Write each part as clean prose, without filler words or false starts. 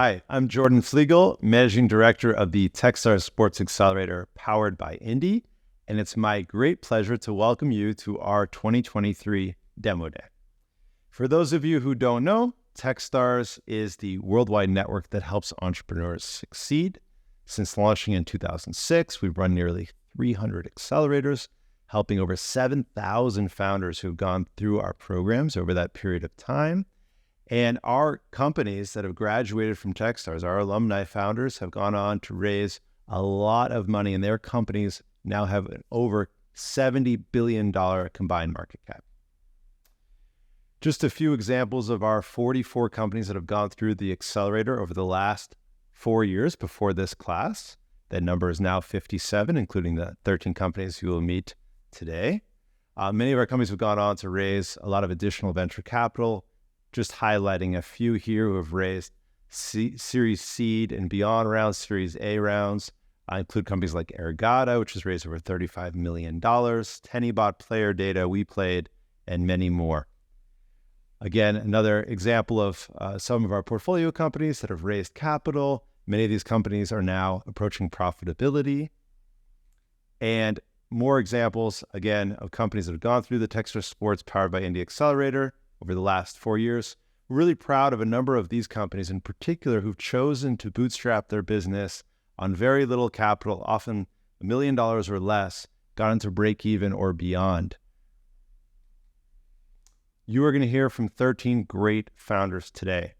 Hi, I'm Jordan Flegel, Managing Director of the Techstars Sports Accelerator Powered by Indy, and it's my great pleasure to welcome you to our 2023 Demo Day. For those of you who don't know, Techstars is the worldwide network that helps entrepreneurs succeed. Since launching in 2006, we've run nearly 300 accelerators, helping over 7,000 founders who've gone through our programs over that period of time. And our companies that have graduated from Techstars, our alumni founders, have gone on to raise a lot of money, and their companies now have an over $70 billion combined market cap. Just a few examples of our 44 companies that have gone through the accelerator over the last 4 years before this class. That number is now 57, including the 13 companies you will meet today. Many of our companies have gone on to raise a lot of additional venture capital. Just highlighting a few here who have raised Series Seed and beyond rounds, Series A rounds. I include companies like Ergatta, which has raised over $35 million, Tennibot, PlayerData, WePlayed, and many more. Again, another example of some of our portfolio companies that have raised capital. Many of these companies are now approaching profitability. And more examples, again, of companies that have gone through the Techstars Sports Powered by Indy Accelerator over the last 4 years. We're really proud of a number of these companies in particular who've chosen to bootstrap their business on very little capital, often $1 million or less, got into break even or beyond. You are going to hear from 13 great founders today.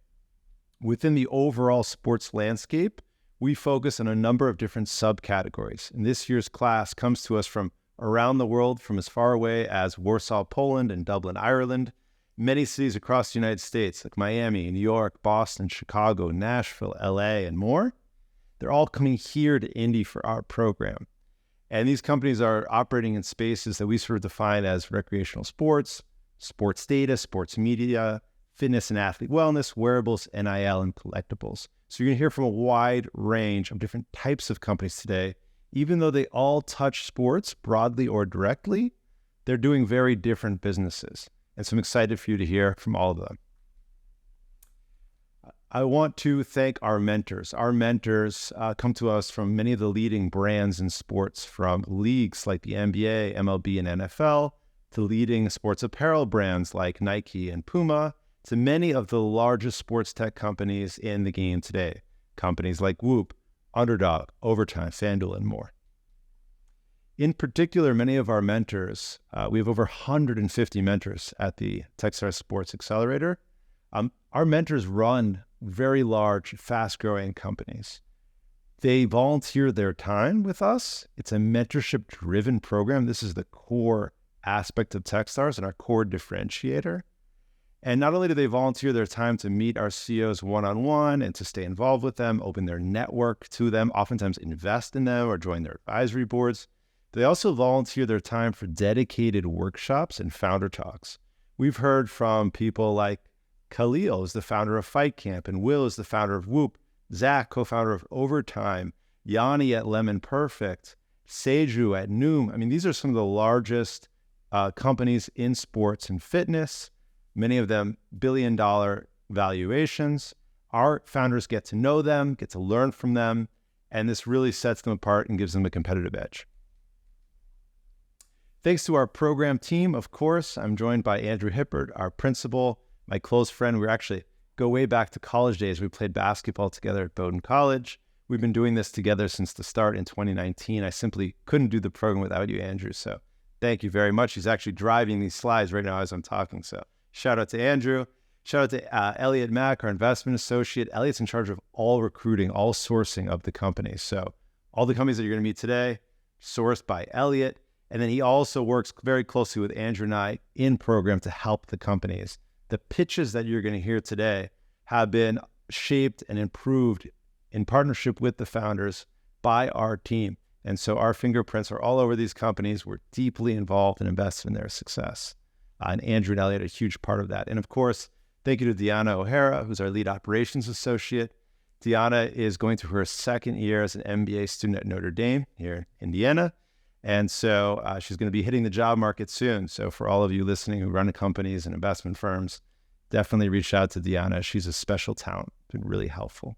Within the overall sports landscape, we focus on a number of different subcategories. And this year's class comes to us from around the world, from as far away as Warsaw, Poland, and Dublin, Ireland. Many cities across the United States, like Miami, New York, Boston, Chicago, Nashville, LA, and more, they're all coming here to Indy for our program. And these companies are operating in spaces that we sort of define as recreational sports, sports data, sports media, fitness and athlete wellness, wearables, NIL, and collectibles. So you're going to hear from a wide range of different types of companies today. Even though they all touch sports broadly or directly, they're doing very different businesses. And so I'm excited for you to hear from all of them. I want to thank our mentors. Our mentors come to us from many of the leading brands in sports, from leagues like the NBA, MLB, and NFL, to leading sports apparel brands like Nike and Puma, to many of the largest sports tech companies in the game today. Companies like Whoop, Underdog, Overtime, FanDuel, and more. In particular, many of our mentors, we have over 150 mentors at the Techstars Sports Accelerator. Our mentors run very large, fast-growing companies. They volunteer their time with us. It's a mentorship-driven program. This is the core aspect of Techstars and our core differentiator. And not only do they volunteer their time to meet our CEOs one-on-one and to stay involved with them, open their network to them, oftentimes invest in them or join their advisory boards, they also volunteer their time for dedicated workshops and founder talks. We've heard from people like Khalil is the founder of Fight Camp, and Will is the founder of Whoop, Zach, co-founder of Overtime, Yanni at Lemon Perfect, Seju at Noom. I mean, these are some of the largest companies in sports and fitness, many of them billion-dollar valuations. Our founders get to know them, get to learn from them, and this really sets them apart and gives them a competitive edge. Thanks to our program team, of course. I'm joined by Andrew Hippert, our principal, my close friend. We actually go way back to college days. We played basketball together at Bowdoin College. We've been doing this together since the start in 2019. I simply couldn't do the program without you, Andrew. So thank you very much. He's actually driving these slides right now as I'm talking. So shout out to Andrew. Shout out to Elliot Mack, our investment associate. Elliot's in charge of all recruiting, all sourcing of the company. So all the companies that you're going to meet today, sourced by Elliot. And then he also works very closely with Andrew and I in program to help the companies. The pitches that you're going to hear today have been shaped and improved in partnership with the founders by our team. And so our fingerprints are all over these companies. We're deeply involved and invested in their success. And Andrew and Elliot are a huge part of that. And of course, thank you to Deanna O'Hara, who's our lead operations associate. Deanna is going through her second year as an MBA student at Notre Dame here in Indiana. And so she's going to be hitting the job market soon. So for all of you listening who run companies and investment firms, definitely reach out to Deanna. She's a special talent, been really helpful.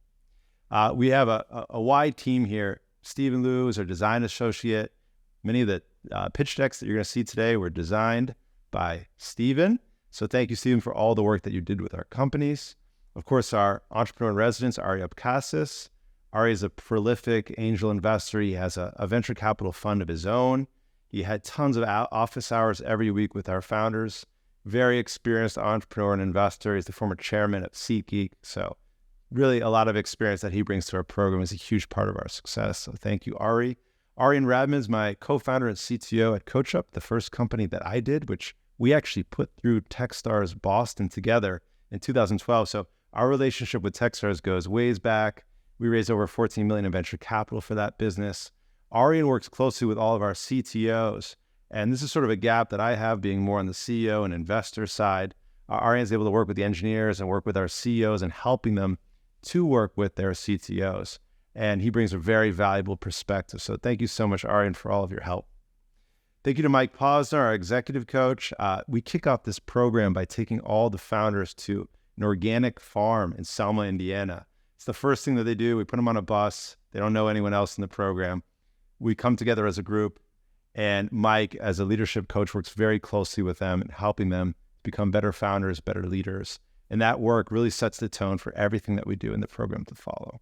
We have a wide team here. Stephen Liu is our design associate. Many of the pitch decks that you're going to see today were designed by Stephen. So thank you, Stephen, for all the work that you did with our companies. Of course, our entrepreneur in residence, Ari Abkasis. Ari is a prolific angel investor. He has a venture capital fund of his own. He had tons of office hours every week with our founders. Very experienced entrepreneur and investor. He's the former chairman of SeatGeek. So really a lot of experience that he brings to our program is a huge part of our success. So thank you, Ari. Arian Radman is my co-founder and CTO at CoachUp, the first company that I did, which we actually put through Techstars Boston together in 2012. So our relationship with Techstars goes ways back. We raised over $14 million in venture capital for that business. Arian works closely with all of our CTOs, and this is sort of a gap that I have being more on the CEO and investor side. Arian is able to work with the engineers and work with our CEOs and helping them to work with their CTOs. And he brings a very valuable perspective. So thank you so much, Arian, for all of your help. Thank you to Mike Posner, our executive coach. We kick off this program by taking all the founders to an organic farm in Selma, Indiana. It's the first thing that they do. We put them on a bus. They don't know anyone else in the program. We come together as a group, and Mike, as a leadership coach, works very closely with them and helping them become better founders, better leaders. And that work really sets the tone for everything that we do in the program to follow.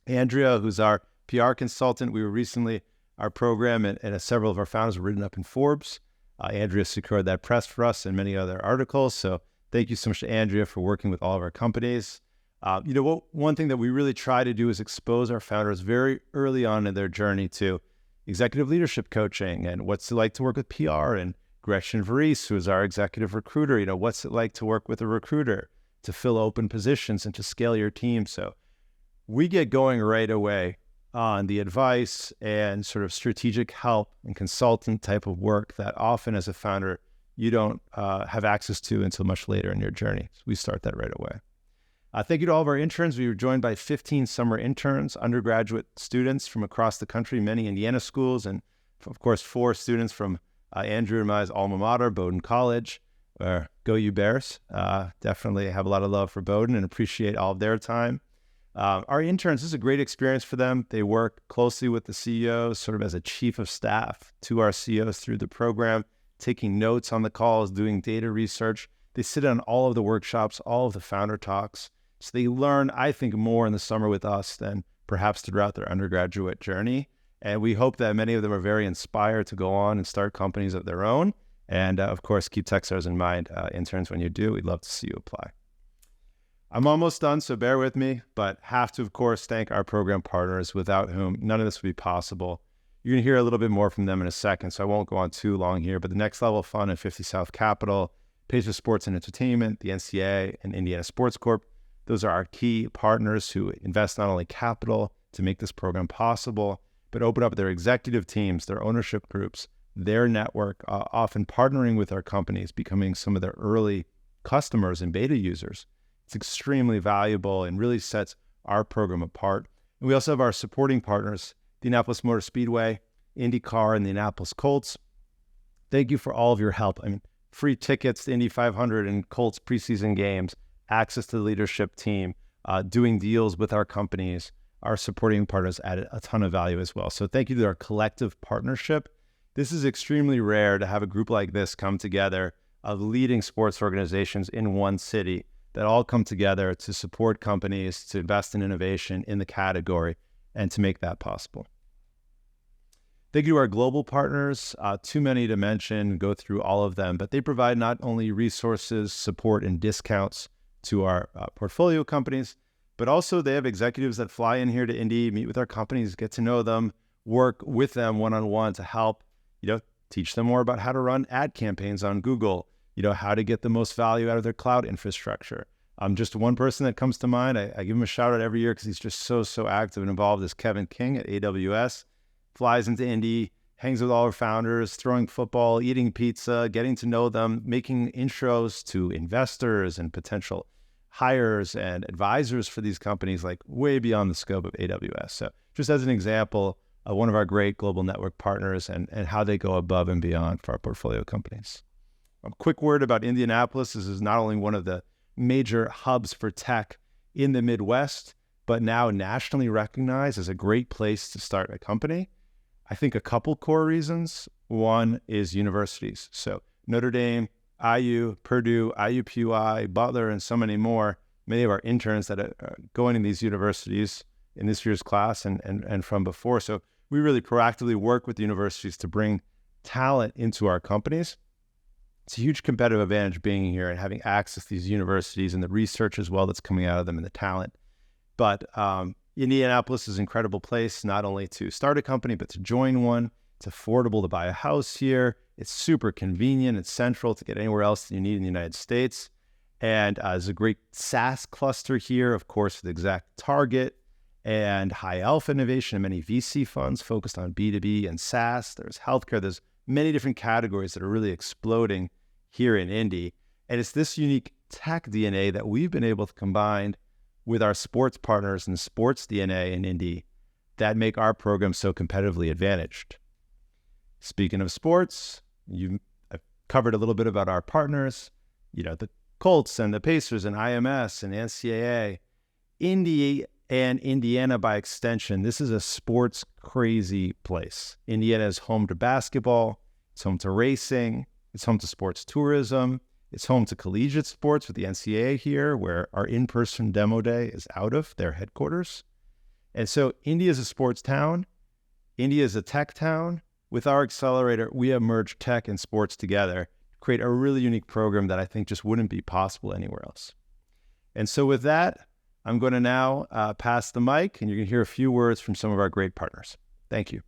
Andrea, who's our PR consultant, we were recently, our program and several of our founders were written up in Forbes. Andrea secured that press for us and many other articles. So thank you so much to Andrea for working with all of our companies. One thing that we really try to do is expose our founders very early on in their journey to executive leadership coaching and what's it like to work with PR, and Gretchen Varese, who is our executive recruiter, what's it like to work with a recruiter to fill open positions and to scale your team. So we get going right away on the advice and sort of strategic help and consultant type of work that often as a founder, you don't have access to until much later in your journey. So we start that right away. Thank you to all of our interns. We were joined by 15 summer interns, undergraduate students from across the country, many Indiana schools, and of course, 4 students from Andrew and my alma mater, Bowdoin College. Go you Bears. Definitely have a lot of love for Bowdoin and appreciate all of their time. Our interns, this is a great experience for them. They work closely with the CEOs, sort of as a chief of staff to our CEOs through the program, taking notes on the calls, doing data research. They sit on all of the workshops, all of the founder talks. So they learn, I think, more in the summer with us than perhaps throughout their undergraduate journey. And we hope that many of them are very inspired to go on and start companies of their own. And of course, keep Techstars in mind, interns, when you do. We'd love to see you apply. I'm almost done, so bear with me, but have to, of course, thank our program partners, without whom none of this would be possible. You're going to hear a little bit more from them in a second, so I won't go on too long here. But the Next Level Fund and 50 South Capital, Pacer Sports and Entertainment, the NCAA, and Indiana Sports Corp. Those are our key partners who invest not only capital to make this program possible, but open up their executive teams, their ownership groups, their network, often partnering with our companies, becoming some of their early customers and beta users. It's extremely valuable and really sets our program apart. And we also have our supporting partners, the Indianapolis Motor Speedway, IndyCar, and the Indianapolis Colts. Thank you for all of your help. Free tickets to Indy 500 and Colts preseason games, access to the leadership team, doing deals with our companies. Our supporting partners added a ton of value as well. So thank you to our collective partnership. This is extremely rare to have a group like this come together of leading sports organizations in one city that all come together to support companies, to invest in innovation in the category, and to make that possible. Thank you to our global partners. Too many to mention, go through all of them, but they provide not only resources, support, and discounts to our portfolio companies, but also they have executives that fly in here to Indy, meet with our companies, get to know them, work with them one-on-one to help, teach them more about how to run ad campaigns on Google, how to get the most value out of their cloud infrastructure. Just one person that comes to mind, I give him a shout out every year because he's just so active and involved, is Kevin King at AWS. Flies into Indy, hangs with all our founders, throwing football, eating pizza, getting to know them, making intros to investors and potential hires and advisors for these companies, like way beyond the scope of AWS. So just as an example of one of our great global network partners and how they go above and beyond for our portfolio companies. A quick word about Indianapolis. This is not only one of the major hubs for tech in the Midwest, but now nationally recognized as a great place to start a company. I think a couple core reasons. One is universities. So Notre Dame, IU, Purdue, IUPUI, Butler, and so many more. Many of our interns that are going in these universities in this year's class and from before. So we really proactively work with the universities to bring talent into our companies. It's a huge competitive advantage being here and having access to these universities and the research as well that's coming out of them and the talent. But Indianapolis is an incredible place, not only to start a company, but to join one. It's affordable to buy a house here. It's super convenient. It's central to get anywhere else that you need in the United States. And there's a great SaaS cluster here, of course, with Exact Target and high alpha innovation and many VC funds focused on B2B and SaaS. There's healthcare. There's many different categories that are really exploding here in Indy. And it's this unique tech DNA that we've been able to combine with our sports partners and sports DNA in Indy that make our program so competitively advantaged. Speaking of sports, I've covered a little bit about our partners, the Colts and the Pacers and IMS and NCAA, Indy and Indiana by extension. This is a sports crazy place. Indiana is home to basketball. It's home to racing. It's home to sports tourism. It's home to collegiate sports with the NCAA here, where our in-person demo day is out of their headquarters. And so Indy is a sports town. Indy is a tech town. With our accelerator, we have merged tech and sports together to create a really unique program that I think just wouldn't be possible anywhere else. And so with that, I'm going to now pass the mic, and you're going to hear a few words from some of our great partners. Thank you.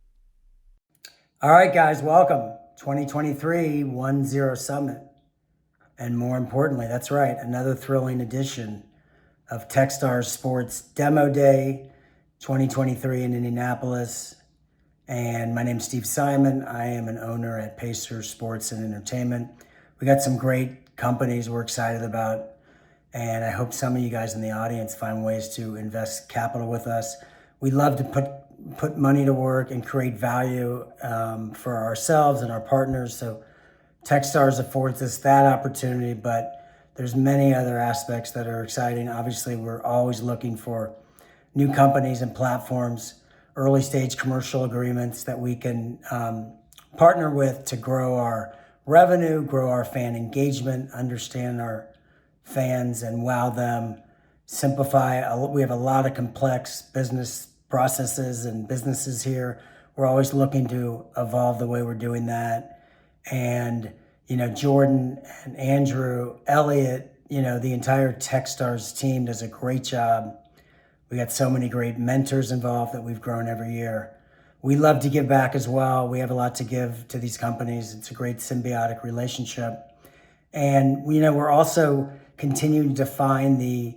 All right, guys, welcome. 2023 1-0 Summit. And more importantly, that's right, another thrilling edition of Techstars Sports Demo Day 2023 in Indianapolis. And my name's Steve Simon. I am an owner at Pacers Sports and Entertainment. We got some great companies we're excited about. And I hope some of you guys in the audience find ways to invest capital with us. We love to put money to work and create value for ourselves and our partners. So Techstars affords us that opportunity, but there's many other aspects that are exciting. Obviously, we're always looking for new companies and platforms, early stage commercial agreements that we can partner with to grow our revenue, grow our fan engagement, understand our fans and wow them, simplify. We have a lot of complex business processes and businesses here. We're always looking to evolve the way we're doing that. And, Jordan and Andrew, Elliot, the entire Techstars team does a great job. We got so many great mentors involved that we've grown every year. We love to give back as well. We have a lot to give to these companies. It's a great symbiotic relationship. And, we're also continuing to find the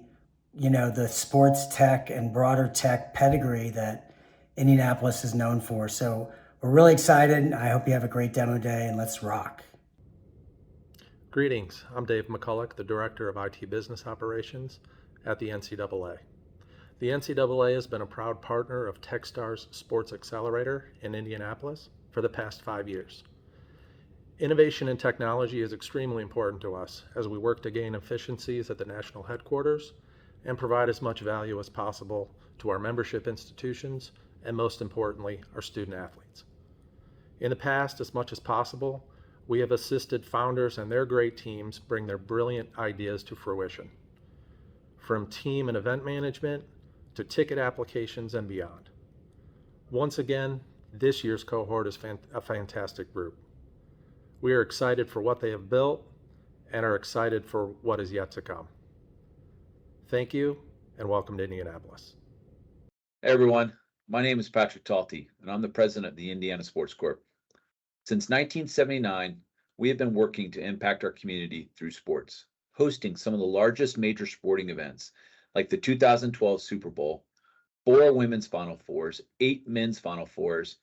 sports tech and broader tech pedigree that Indianapolis is known for. So we're really excited. I hope you have a great demo day, and let's rock. Greetings. I'm Dave McCulloch, the Director of IT Business Operations at the NCAA. The NCAA has been a proud partner of Techstars Sports Accelerator in Indianapolis for the past 5 years. Innovation and technology is extremely important to us as we work to gain efficiencies at the national headquarters and provide as much value as possible to our membership institutions and, most importantly, our student athletes. In the past, as much as possible, we have assisted founders and their great teams bring their brilliant ideas to fruition, from team and event management to ticket applications and beyond. Once again, this year's cohort is a fantastic group. We are excited for what they have built and are excited for what is yet to come. Thank you, and welcome to Indianapolis. Hey everyone, my name is Patrick Talty, and I'm the president of the Indiana Sports Corp. Since 1979, we have been working to impact our community through sports, hosting some of the largest major sporting events like the 2012 Super Bowl, 4 women's Final Fours, 8 men's Final Fours,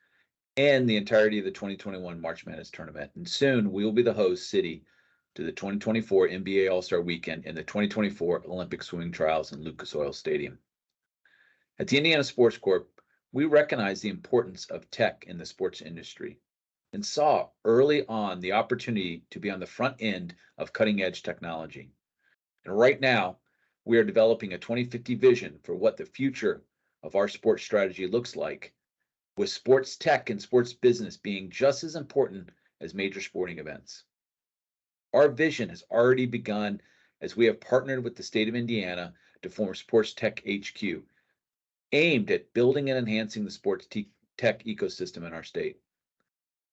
and the entirety of the 2021 March Madness tournament. And soon we will be the host city to the 2024 NBA All-Star Weekend and the 2024 Olympic Swimming Trials in Lucas Oil Stadium. At the Indiana Sports Corp, we recognize the importance of tech in the sports industry and saw early on the opportunity to be on the front end of cutting-edge technology. And right now, we are developing a 2050 vision for what the future of our sports strategy looks like, with sports tech and sports business being just as important as major sporting events. Our vision has already begun as we have partnered with the state of Indiana to form SportsTech HQ, aimed at building and enhancing the sports tech ecosystem in our state.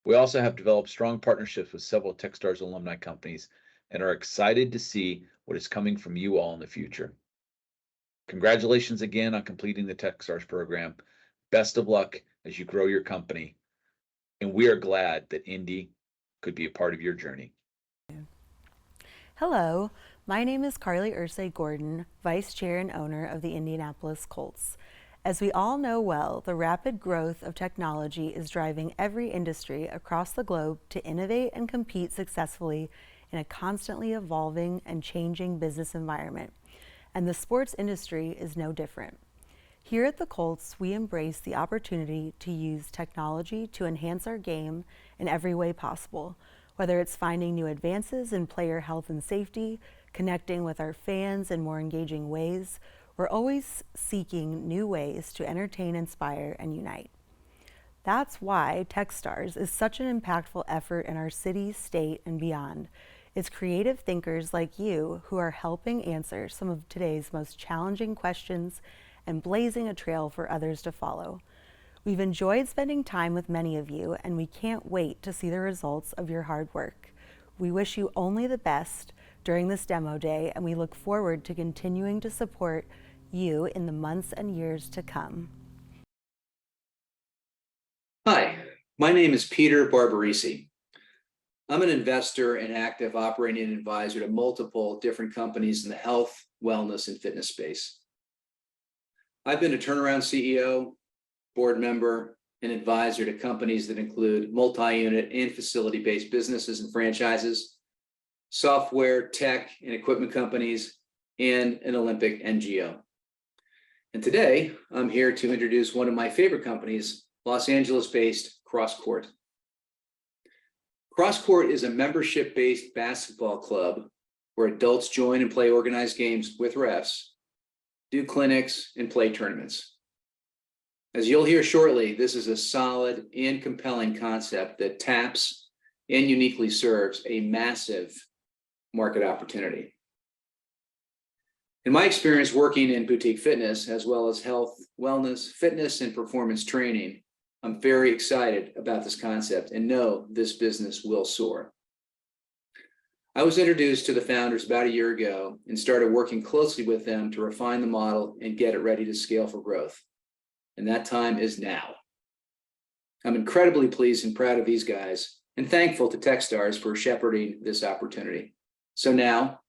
We also have developed strong partnerships with several Techstars alumni companies and are excited to see what is coming from you all in the future. Congratulations again on completing the Techstars program. Best of luck as you grow your company. And we are glad that Indy could be a part of your journey. Hello, my name is Carly Ursay Gordon, Vice Chair and owner of the Indianapolis Colts. As we all know well, the rapid growth of technology is driving every industry across the globe to innovate and compete successfully in a constantly evolving and changing business environment. And the sports industry is no different. Here at the Colts, we embrace the opportunity to use technology to enhance our game in every way possible, whether it's finding new advances in player health and safety, connecting with our fans in more engaging ways. We're always seeking new ways to entertain, inspire, and unite. That's why Techstars is such an impactful effort in our city, state, and beyond. It's creative thinkers like you who are helping answer some of today's most challenging questions and blazing a trail for others to follow. We've enjoyed spending time with many of you, and we can't wait to see the results of your hard work. We wish you only the best during this demo day, and we look forward to continuing to support you in the months and years to come. Hi, my name is Peter Barbarisi. I'm an investor and active operating advisor to multiple different companies in the health, wellness, and fitness space. I've been a turnaround CEO, board member, and advisor to companies that include multi-unit and facility-based businesses and franchises, software, tech, and equipment companies, and an Olympic NGO. And today, I'm here to introduce one of my favorite companies, Los Angeles-based CrossCourt. CrossCourt is a membership-based basketball club where adults join and play organized games with refs, do clinics, and play tournaments. As you'll hear shortly, this is a solid and compelling concept that taps and uniquely serves a massive market opportunity. In my experience working in boutique fitness, as well as health, wellness, fitness, and performance training, I'm very excited about this concept and know this business will soar. I was introduced to the founders about a year ago and started working closely with them to refine the model and get it ready to scale for growth. And that time is now. I'm incredibly pleased and proud of these guys and thankful to Techstars for shepherding this opportunity. So now,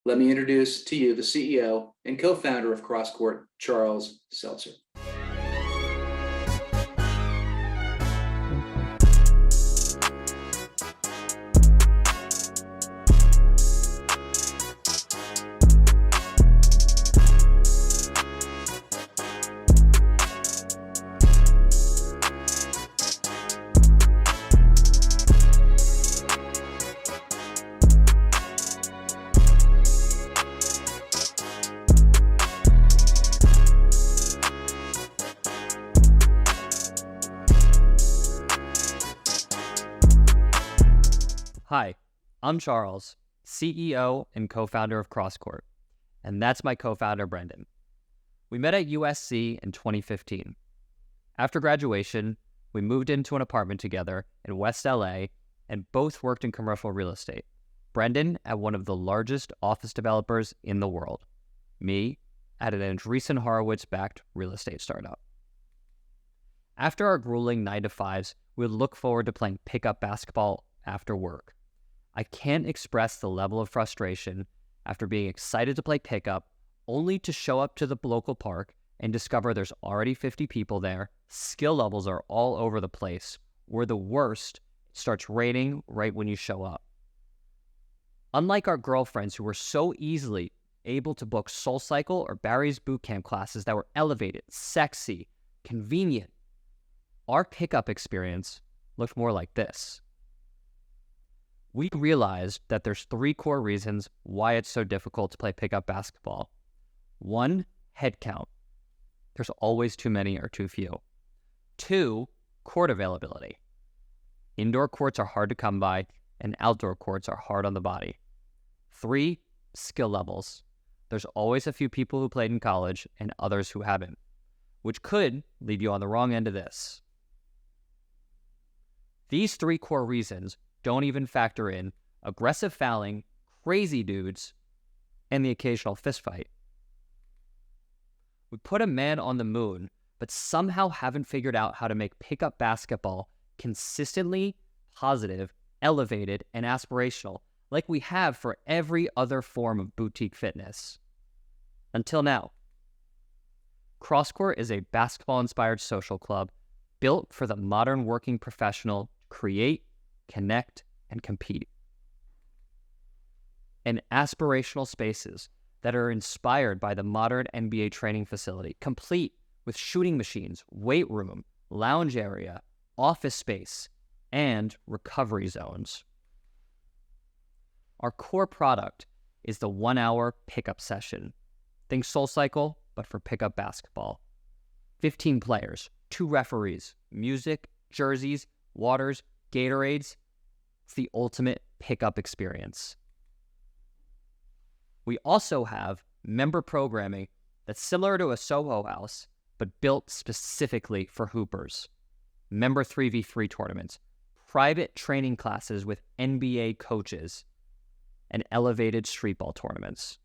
let me introduce to you the CEO and co-founder of CrossCourt, Charles Seltzer. Hi, I'm Charles, CEO and co-founder of CrossCourt, and that's my co-founder, Brendan. We met at USC in 2015. After graduation, we moved into an apartment together in West LA and both worked in commercial real estate. Brendan at one of the largest office developers in the world. Me at an Andreessen Horowitz-backed real estate startup. After our grueling 9-to-5s, we would look forward to playing pickup basketball after work. I can't express the level of frustration after being excited to play pickup, only to show up to the local park and discover there's already 50 people there, skill levels are all over the place, or the worst, it starts raining right when you show up. Unlike our girlfriends who were so easily able to book SoulCycle or Barry's Bootcamp classes that were elevated, sexy, convenient, our pickup experience looked more like this. We realized that there's 3 core reasons why it's so difficult to play pickup basketball. 1, head count. There's always too many or too few. 2, court availability. Indoor courts are hard to come by, and outdoor courts are hard on the body. 3, skill levels. There's always a few people who played in college and others who haven't, which could leave you on the wrong end of this. These 3 core reasons don't even factor in aggressive fouling, crazy dudes, and the occasional fistfight. We put a man on the moon, but somehow haven't figured out how to make pickup basketball consistently positive, elevated, and aspirational, like we have for every other form of boutique fitness. Until now. CrossCourt is a basketball-inspired social club built for the modern working professional to create, connect, and compete. And aspirational spaces that are inspired by the modern NBA training facility, complete with shooting machines, weight room, lounge area, office space, and recovery zones. Our core product is the 1-hour pickup session. Think SoulCycle, but for pickup basketball. 15 players, 2 referees, music, jerseys, waters, Gatorades. It's the ultimate pickup experience. We also have member programming that's similar to a Soho House, but built specifically for hoopers. Member 3v3 tournaments, private training classes with NBA coaches, and elevated streetball tournaments.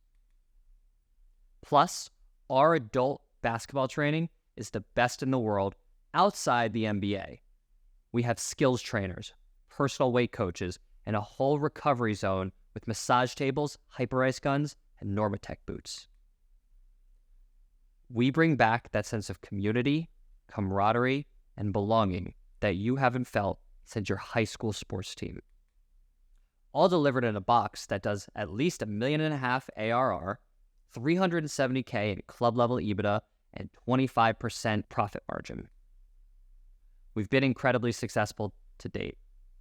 Plus, our adult basketball training is the best in the world outside the NBA. We have skills trainers, personal weight coaches, and a whole recovery zone with massage tables, hyper-ice guns, and Normatec boots. We bring back that sense of community, camaraderie, and belonging that you haven't felt since your high school sports team. All delivered in a box that does at least $1.5 million ARR, $370K in club level EBITDA, and 25% profit margin. We've been incredibly successful to date,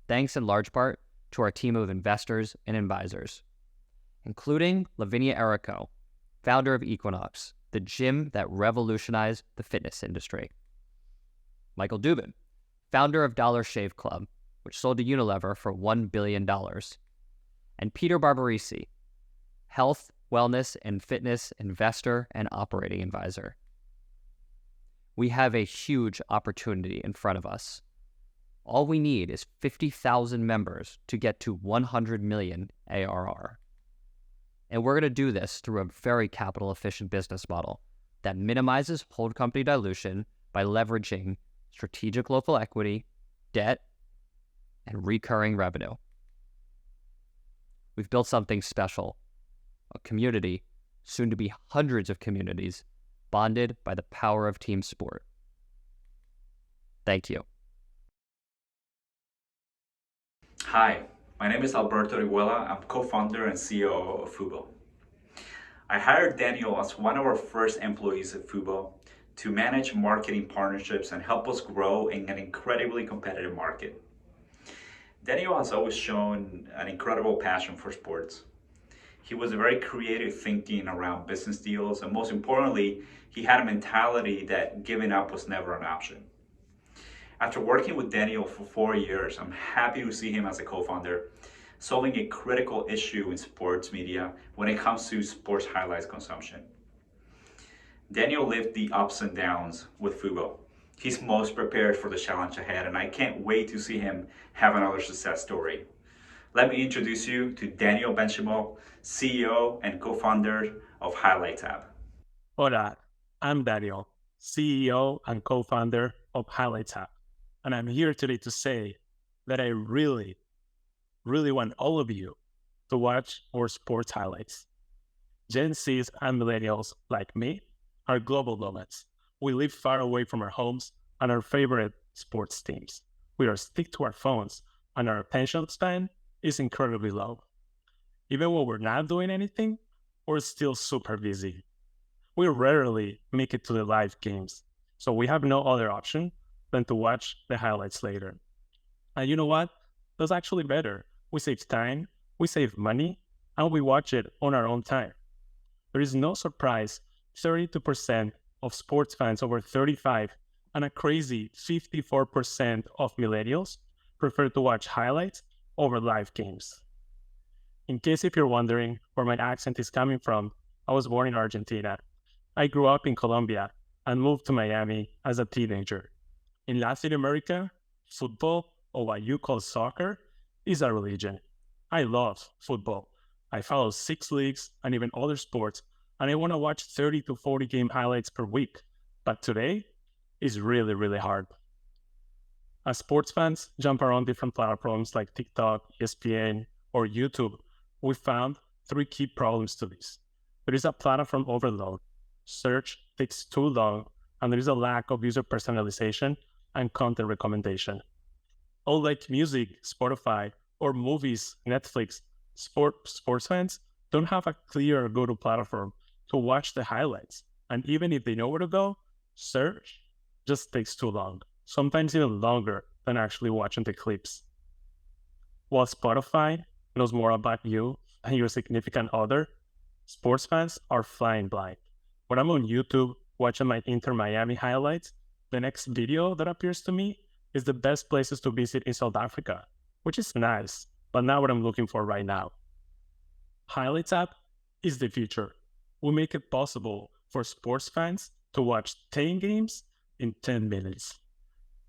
thanks in large part to our team of investors and advisors, including Lavinia Errico, founder of Equinox, the gym that revolutionized the fitness industry. Michael Dubin, founder of Dollar Shave Club, which sold to Unilever for $1 billion. And Peter Barbarisi, health, wellness, and fitness investor and operating advisor. We have a huge opportunity in front of us. All we need is 50,000 members to get to 100 million ARR. And we're going to do this through a very capital-efficient business model that minimizes hold company dilution by leveraging strategic local equity, debt, and recurring revenue. We've built something special, a community, soon to be hundreds of communities, bonded by the power of team sport. Thank you. Hi, my name is Alberto Riguela. I'm co-founder and CEO of Fubo. I hired Daniel as one of our first employees at Fubo to manage marketing partnerships and help us grow in an incredibly competitive market. Daniel has always shown an incredible passion for sports. He was very creative thinking around business deals, and most importantly, he had a mentality that giving up was never an option. After working with Daniel for 4 years, I'm happy to see him as a co-founder, solving a critical issue in sports media when it comes to sports highlights consumption. Daniel lived the ups and downs with Fubo. He's most prepared for the challenge ahead, and I can't wait to see him have another success story. Let me introduce you to Daniel Benchimol, CEO and co-founder of Highlight Tab. Hola, I'm Daniel, CEO and co-founder of Highlight Tab. And I'm here today to say that I really want all of you to watch our sports highlights. Gen Zs and millennials like me are global nomads. We live far away from our homes and our favorite sports teams. We are stick to our phones and our attention span is incredibly low. Even when we're not doing anything, we're still super busy. We rarely make it to the live games, so we have no other option than to watch the highlights later. And you know what? That's actually better. We save time, we save money, and we watch it on our own time. There is no surprise 32% of sports fans over 35 and a crazy 54% of millennials prefer to watch highlights over live games. In case if you're wondering where my accent is coming from, I was born in Argentina. I grew up in Colombia and moved to Miami as a teenager. In Latin America, football, or what you call soccer, is a religion. I love football. I follow 6 leagues and even other sports, and I want to watch 30 to 40 game highlights per week. But today is really, really hard. As sports fans jump around different platforms like TikTok, ESPN, or YouTube, we found 3 key problems to this. There is a platform overload. Search takes too long, and there is a lack of user personalization and content recommendation. Unlike music, Spotify, or movies, Netflix, sports fans don't have a clear go-to platform to watch the highlights. And even if they know where to go, search just takes too long, sometimes even longer than actually watching the clips. While Spotify knows more about you and your significant other, sports fans are flying blind. When I'm on YouTube watching my Inter Miami highlights, the next video that appears to me is the best places to visit in South Africa, which is nice, but not what I'm looking for right now. Highlights app is the future. We make it possible for sports fans to watch 10 games in 10 minutes.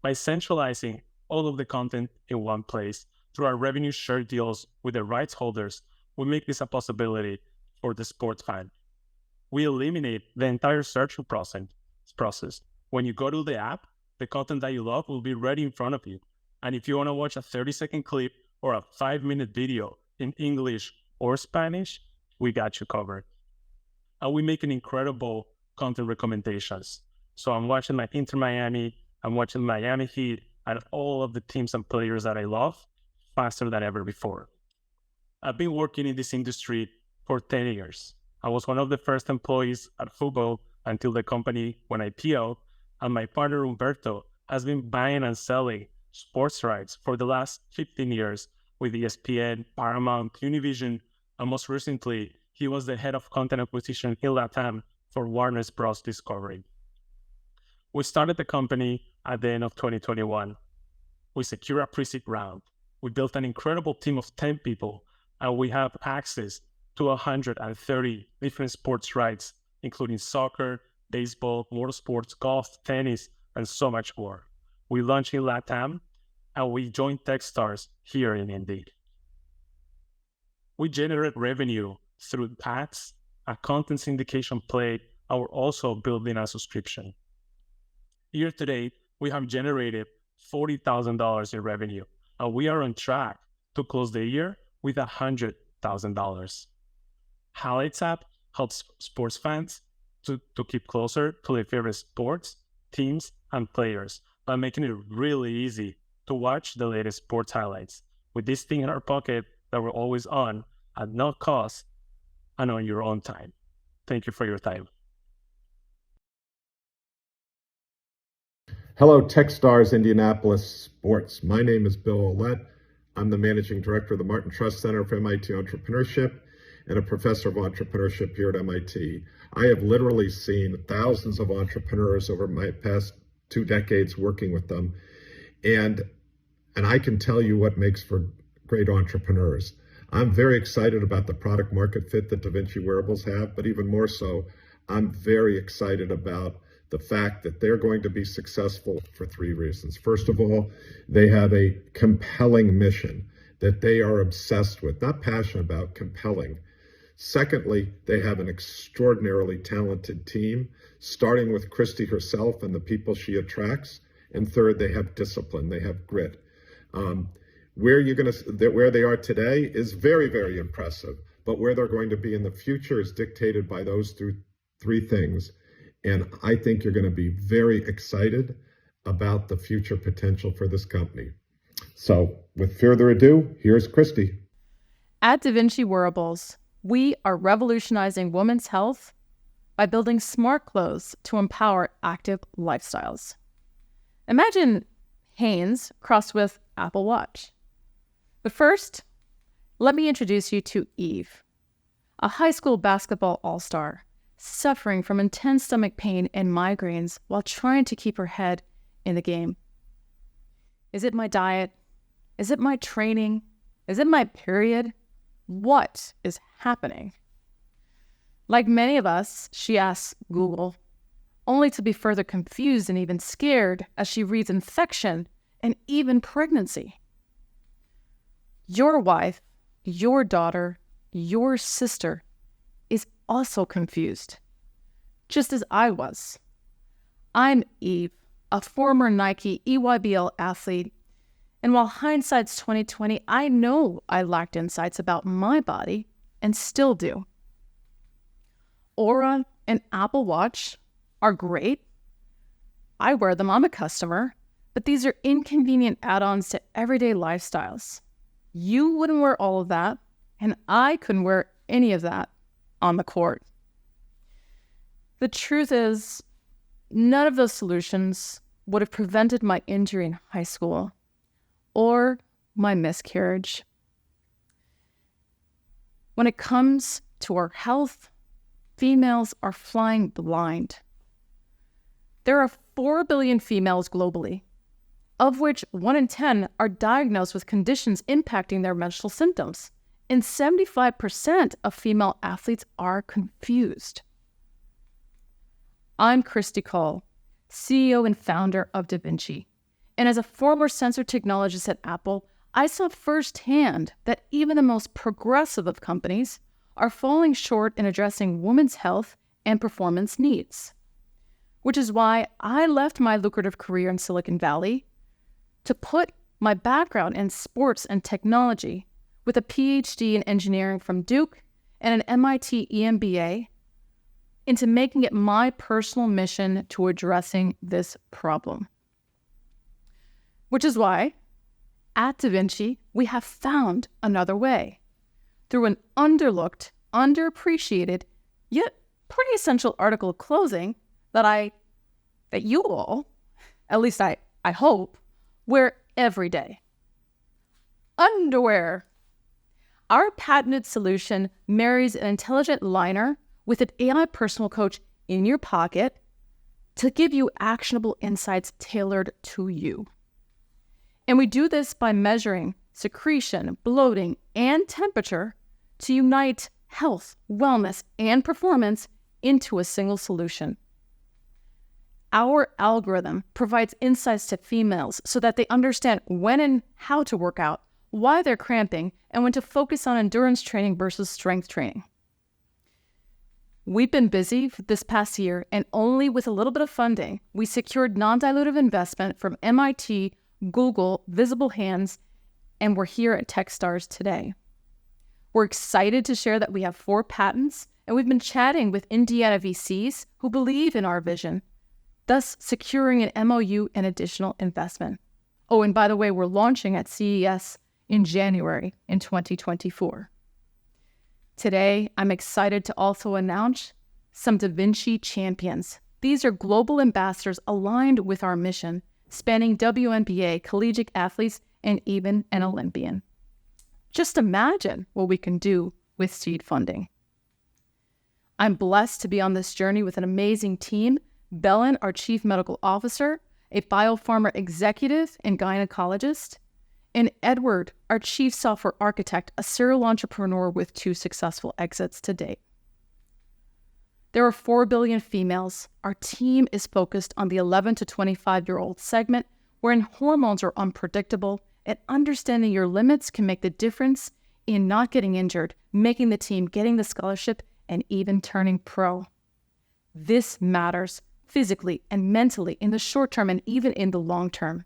By centralizing all of the content in one place through our revenue share deals with the rights holders, we make this a possibility for the sports fan. We eliminate the entire search process. When you go to the app, the content that you love will be right in front of you. And if you want to watch a 30-second clip or a 5-minute video in English or Spanish, we got you covered. And we make an incredible content recommendations. So I'm watching my Inter Miami, I'm watching Miami Heat, and all of the teams and players that I love faster than ever before. I've been working in this industry for 10 years. I was one of the first employees at Fubo until the company went IPO, and my partner Humberto has been buying and selling sports rights for the last 15 years with ESPN, Paramount, Univision, and most recently, he was the head of content acquisition in LATAM for Warner Bros. Discovery. We started the company at the end of 2021. We secured a pre-seed round. We built an incredible team of 10 people, and we have access to 130 different sports rights, including soccer, baseball, motorsports, golf, tennis, and so much more. We launched in LATAM, and we joined Techstars here in Indy. We generate revenue through ads, a content syndication play, and we're also building a subscription. Year to date, we have generated $40,000 in revenue, and we are on track to close the year with $100,000. Highlights app helps sports fans to keep closer to their favorite sports, teams, and players by making it really easy to watch the latest sports highlights with this thing in our pocket that we're always on at no cost and on your own time. Thank you for your time. Hello, Techstars Indianapolis Sports. My name is Bill Ouellette. I'm the Managing Director of the Martin Trust Center for MIT Entrepreneurship and a Professor of Entrepreneurship here at MIT. I have literally seen thousands of entrepreneurs over my past 2 decades working with them. And I can tell you what makes for great entrepreneurs. I'm very excited about the product market fit that DaVinci Wearables have, but even more so, I'm very excited about the fact that they're going to be successful for 3 reasons. First of all, they have a compelling mission that they are obsessed with, not passionate about, compelling. Secondly, they have an extraordinarily talented team, starting with Christy herself and the people she attracts. And third, they have discipline, they have grit. Where they are today is very, very impressive, but where they're going to be in the future is dictated by those 3 things. And I think you're going to be very excited about the future potential for this company. So with further ado, here's Christy. At DaVinci Wearables, we are revolutionizing women's health by building smart clothes to empower active lifestyles. Imagine Hanes crossed with Apple Watch. But first, let me introduce you to Eve, a high school basketball all-star, suffering from intense stomach pain and migraines while trying to keep her head in the game. Is it my diet? Is it my training? Is it my period? What is happening? Like many of us, she asks Google, only to be further confused and even scared as she reads infection and even pregnancy. Your wife, your daughter, your sister is also confused, just as I was. I'm Eve, a former Nike EYBL athlete, and while hindsight's 2020, I know I lacked insights about my body and still do. Aura and Apple Watch are great. I wear them, I'm a customer, but these are inconvenient add-ons to everyday lifestyles. You wouldn't wear all of that, and I couldn't wear any of that on the court. The truth is, none of those solutions would have prevented my injury in high school or my miscarriage. When it comes to our health, females are flying blind. There are 4 billion females globally, of which 1 in 10 are diagnosed with conditions impacting their menstrual symptoms, and 75% of female athletes are confused. I'm Christy Cole, CEO and founder of DaVinci, and as a former sensor technologist at Apple, I saw firsthand that even the most progressive of companies are falling short in addressing women's health and performance needs, which is why I left my lucrative career in Silicon Valley to put my background in sports and technology with a PhD in engineering from Duke and an MIT EMBA into making it my personal mission to addressing this problem. Which is why, at DaVinci, we have found another way through an underlooked, underappreciated, yet pretty essential article of clothing that you all, at least I hope, wear every day. Underwear. Our patented solution marries an intelligent liner with an AI personal coach in your pocket to give you actionable insights tailored to you. And we do this by measuring secretion, bloating, and temperature to unite health, wellness, and performance into a single solution. Our algorithm provides insights to females so that they understand when and how to work out, why they're cramping, and when to focus on endurance training versus strength training. We've been busy this past year, and only with a little bit of funding, we secured non-dilutive investment from MIT, Google, Visible Hands, and we're here at Techstars today. We're excited to share that we have 4 patents, and we've been chatting with Indiana VCs who believe in our vision, thus securing an MOU and additional investment. Oh, and by the way, we're launching at CES in January in 2024. Today, I'm excited to also announce some DaVinci champions. These are global ambassadors aligned with our mission, spanning WNBA, collegiate athletes, and even an Olympian. Just imagine what we can do with seed funding. I'm blessed to be on this journey with an amazing team. Belen, our Chief Medical Officer, a biopharma executive and gynecologist, and Edward, our Chief Software Architect, a serial entrepreneur with 2 successful exits to date. There are 4 billion females. Our team is focused on the 11 to 25-year-old segment, wherein hormones are unpredictable, and understanding your limits can make the difference in not getting injured, making the team, getting the scholarship, and even turning pro. This matters physically and mentally in the short term and even in the long term.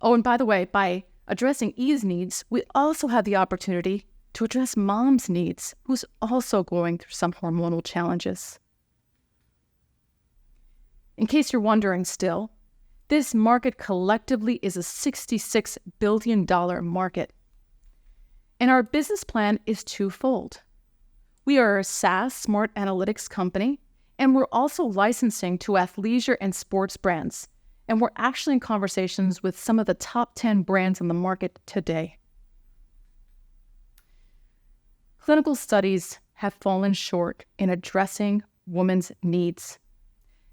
Oh, and by the way, by addressing Eve's needs, we also have the opportunity to address Mom's needs, who's also going through some hormonal challenges. In case you're wondering still, this market collectively is a $66 billion market. And our business plan is twofold. We are a SaaS smart analytics company, and we're also licensing to athleisure and sports brands. And we're actually in conversations with some of the top 10 brands on the market today. Clinical studies have fallen short in addressing women's needs.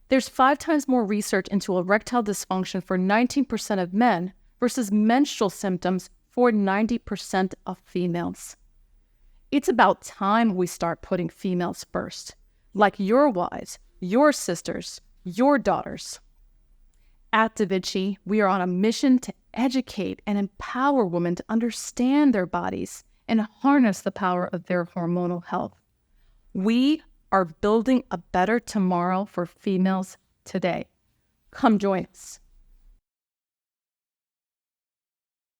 There's 5 times more research into erectile dysfunction for 19% of men versus menstrual symptoms for 90% of females. It's about time we start putting females first, like your wives, your sisters, your daughters. At Da Vinci, we are on a mission to educate and empower women to understand their bodies and harness the power of their hormonal health. We are building a better tomorrow for females today. Come join us.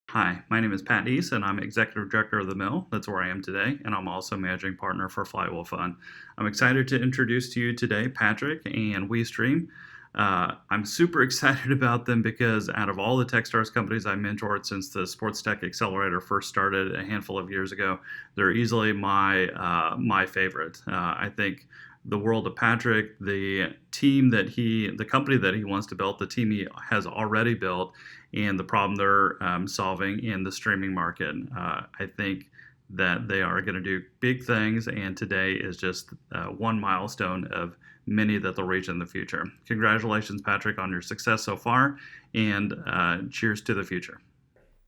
Hi, my name is Pat East, and I'm Executive Director of The Mill. That's where I am today, and I'm also Managing Partner for Flywheel Fund. I'm excited to introduce to you today Patrick and WeStream. I'm super excited about them because out of all the Techstars companies I mentored since the SportsTech Accelerator first started a handful of years ago, they're easily my favorite. I think the world of Patrick, the company that he wants to build, the team he has already built, and the problem they're solving in the streaming market. I think that they are going to do big things, and today is just one milestone of many that they'll reach in the future. Congratulations, Patrick, on your success so far, and cheers to the future.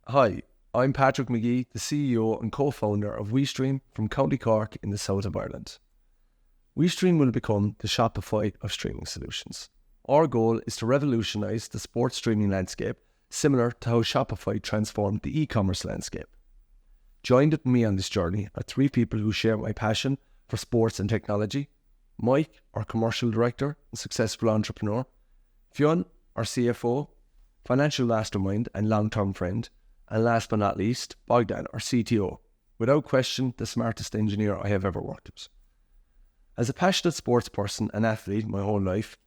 Hi, I'm Patrick McGee, the CEO and co-founder of WeStream from County Cork in the south of Ireland. WeStream will become the Shopify of streaming solutions. Our goal is to revolutionize the sports streaming landscape, similar to how Shopify transformed the e-commerce landscape. Joined with me on this journey are 3 people who share my passion for sports and technology: Mike, our commercial director and successful entrepreneur; Fionn, our CFO, financial mastermind and long-term friend; and last but not least, Bogdan, our CTO, without question the smartest engineer I have ever worked with. As a passionate sports person and athlete my whole life,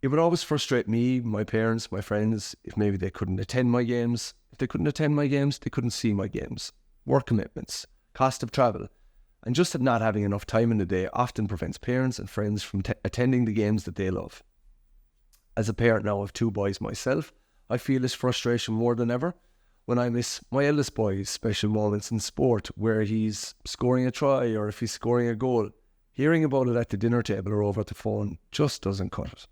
it would always frustrate me, my parents, my friends, if maybe they couldn't attend my games. If they couldn't attend my games, they couldn't see my games. Work commitments, cost of travel, and just not having enough time in the day often prevents parents and friends from attending the games that they love. As a parent now of 2 boys myself, I feel this frustration more than ever when I miss my eldest boy's special moments in sport where he's scoring a try or if he's scoring a goal. Hearing about it at the dinner table or over the phone just doesn't cut it.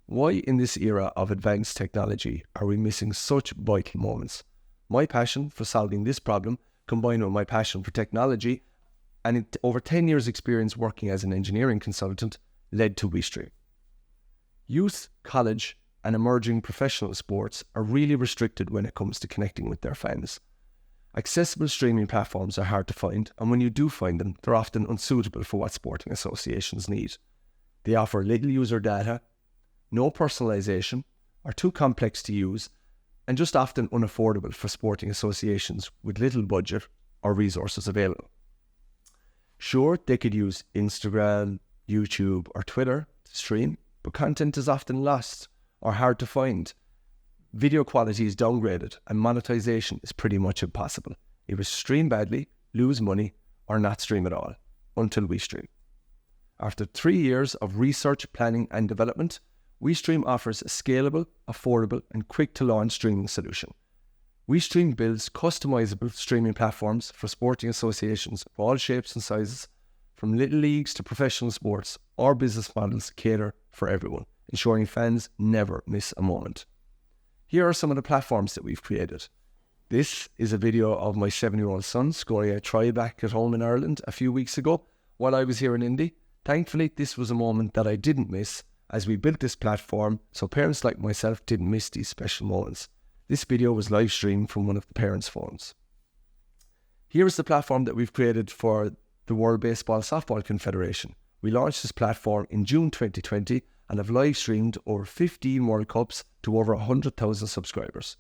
Why in this era of advanced technology are we missing such vital moments? My passion for solving this problem, combined with my passion for technology, and over 10 years experience working as an engineering consultant, led to WeStream. Youth, college, and emerging professional sports are really restricted when it comes to connecting with their fans. Accessible streaming platforms are hard to find, and when you do find them, they're often unsuitable for what sporting associations need. They offer little user data, no personalization, are too complex to use, and just often unaffordable for sporting associations with little budget or resources available. Sure, they could use Instagram, YouTube, or Twitter to stream, but content is often lost or hard to find. Video quality is downgraded, and monetization is pretty much impossible. It was stream badly, lose money, or not stream at all, until WeStream. After 3 years of research, planning, and development, WeStream offers a scalable, affordable, and quick-to-launch streaming solution. WeStream builds customizable streaming platforms for sporting associations of all shapes and sizes, from little leagues to professional sports. Our business models cater for everyone, ensuring fans never miss a moment. Here are some of the platforms that we've created. This is a video of my 7-year-old son scoring a try back at home in Ireland a few weeks ago while I was here in Indy. Thankfully, this was a moment that I didn't miss as we built this platform so parents like myself didn't miss these special moments. This video was live streamed from one of the parents' phones. Here is the platform that we've created for the World Baseball Softball Confederation. We launched this platform in June 2020 and have live streamed over 15 World Cups to over 100,000 subscribers.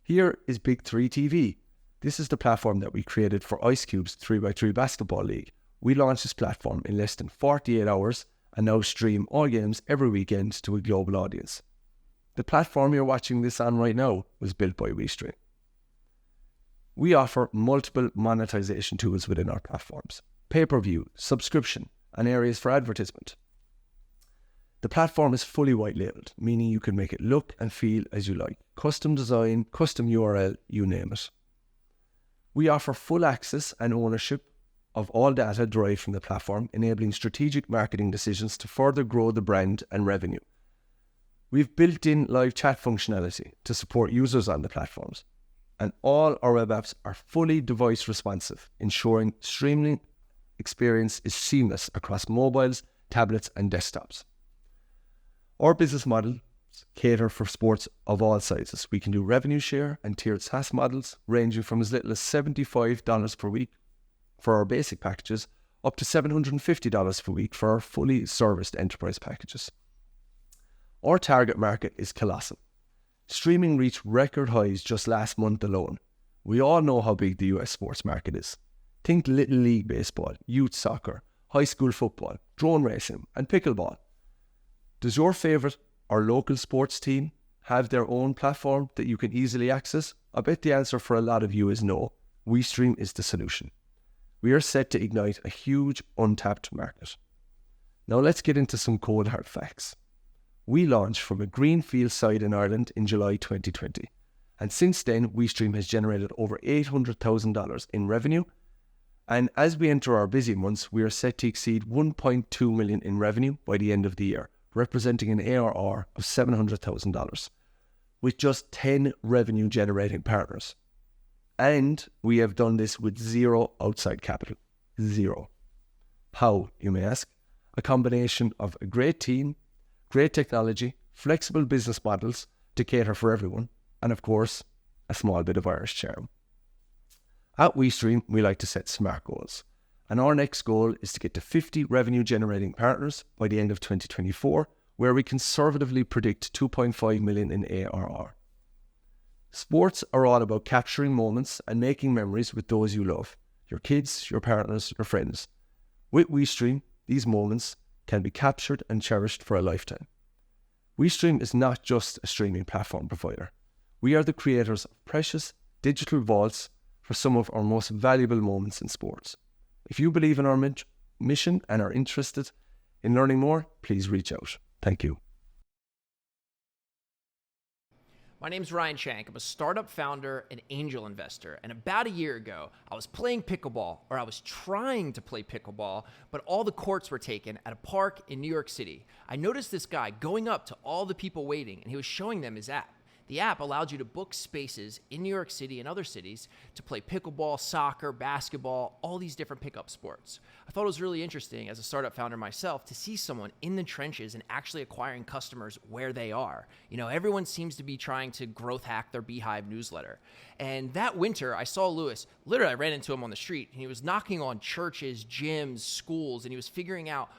Here is Big 3 TV. This is the platform that we created for Ice Cube's 3x3 Basketball League. We launched this platform in less than 48 hours and now stream all games every weekend to a global audience. The platform you're watching this on right now was built by WeStream. We offer multiple monetization tools within our platforms: pay-per-view, subscription, and areas for advertisement. The platform is fully white-labeled, meaning you can make it look and feel as you like. Custom design, custom URL, you name it. We offer full access and ownership of all data derived from the platform, enabling strategic marketing decisions to further grow the brand and revenue. We've built in live chat functionality to support users on the platforms, and all our web apps are fully device responsive, ensuring streaming experience is seamless across mobiles, tablets, and desktops. Our business models cater for sports of all sizes. We can do revenue share and tiered SaaS models ranging from as little as $75 per week for our basic packages up to $750 per week for our fully serviced enterprise packages. Our target market is colossal. Streaming reached record highs just last month alone. We all know how big the US sports market is. Think Little League Baseball, youth soccer, high school football, drone racing, and pickleball. Does your favourite or local sports team have their own platform that you can easily access? I bet the answer for a lot of you is no. WeStream is the solution. We are set to ignite a huge untapped market. Now let's get into some cold hard facts. We launched from a greenfield site in Ireland in July 2020, and since then WeStream has generated over $800,000 in revenue, and as we enter our busy months, we are set to exceed $1.2 million in revenue by the end of the year, representing an ARR of $700,000, with just 10 revenue generating partners. And we have done this with zero outside capital. Zero. How, you may ask? A combination of a great team, great technology, flexible business models to cater for everyone, and of course, a small bit of Irish charm. At WeStream, we like to set smart goals, and our next goal is to get to 50 revenue generating partners by the end of 2024, where we conservatively predict 2.5 million in ARR. Sports are all about capturing moments and making memories with those you love, your kids, your partners, your friends. With WeStream, these moments can be captured and cherished for a lifetime. WeStream is not just a streaming platform provider. We are the creators of precious digital vaults for some of our most valuable moments in sports. If you believe in our mission and are interested in learning more, please reach out. Thank you. My name's Ryan Shank. I'm a startup founder and angel investor. And about a year ago, I was playing pickleball, or I was trying to play pickleball, but all the courts were taken at a park in New York City. I noticed this guy going up to all the people waiting, and he was showing them his app. The app allowed you to book spaces in New York City and other cities to play pickleball, soccer, basketball, all these different pickup sports. I thought it was really interesting as a startup founder myself to see someone in the trenches and actually acquiring customers where they are. You know, everyone seems to be trying to growth hack their Beehive newsletter. And that winter, I saw Lewis. Literally, I ran into him on the street, and he was knocking on churches, gyms, schools, and he was figuring out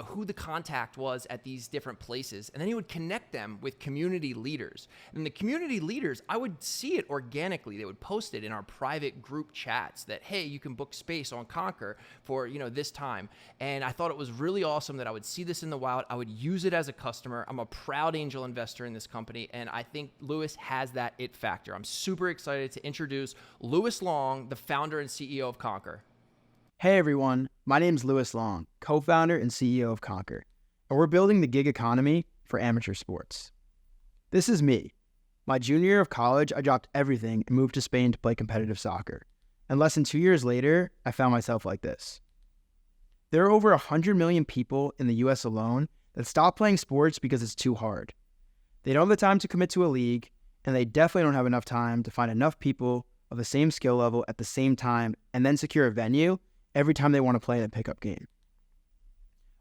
who the contact was at these different places. And then he would connect them with community leaders. And the community leaders, I would see it organically. They would post it in our private group chats that, hey, you can book space on Conquer for, this time. And I thought it was really awesome that I would see this in the wild. I would use it as a customer. I'm a proud angel investor in this company. And I think Lewis has that it factor. I'm super excited to introduce Lewis Long, the founder and CEO of Conquer. Hey everyone, my name's Lewis Long, co-founder and CEO of Conquer, and we're building the gig economy for amateur sports. This is me. My junior year of college, I dropped everything and moved to Spain to play competitive soccer. And less than 2 years later, I found myself like this. There are over 100 million people in the US alone that stop playing sports because it's too hard. They don't have the time to commit to a league, and they definitely don't have enough time to find enough people of the same skill level at the same time and then secure a venue every time they want to play in a pickup game.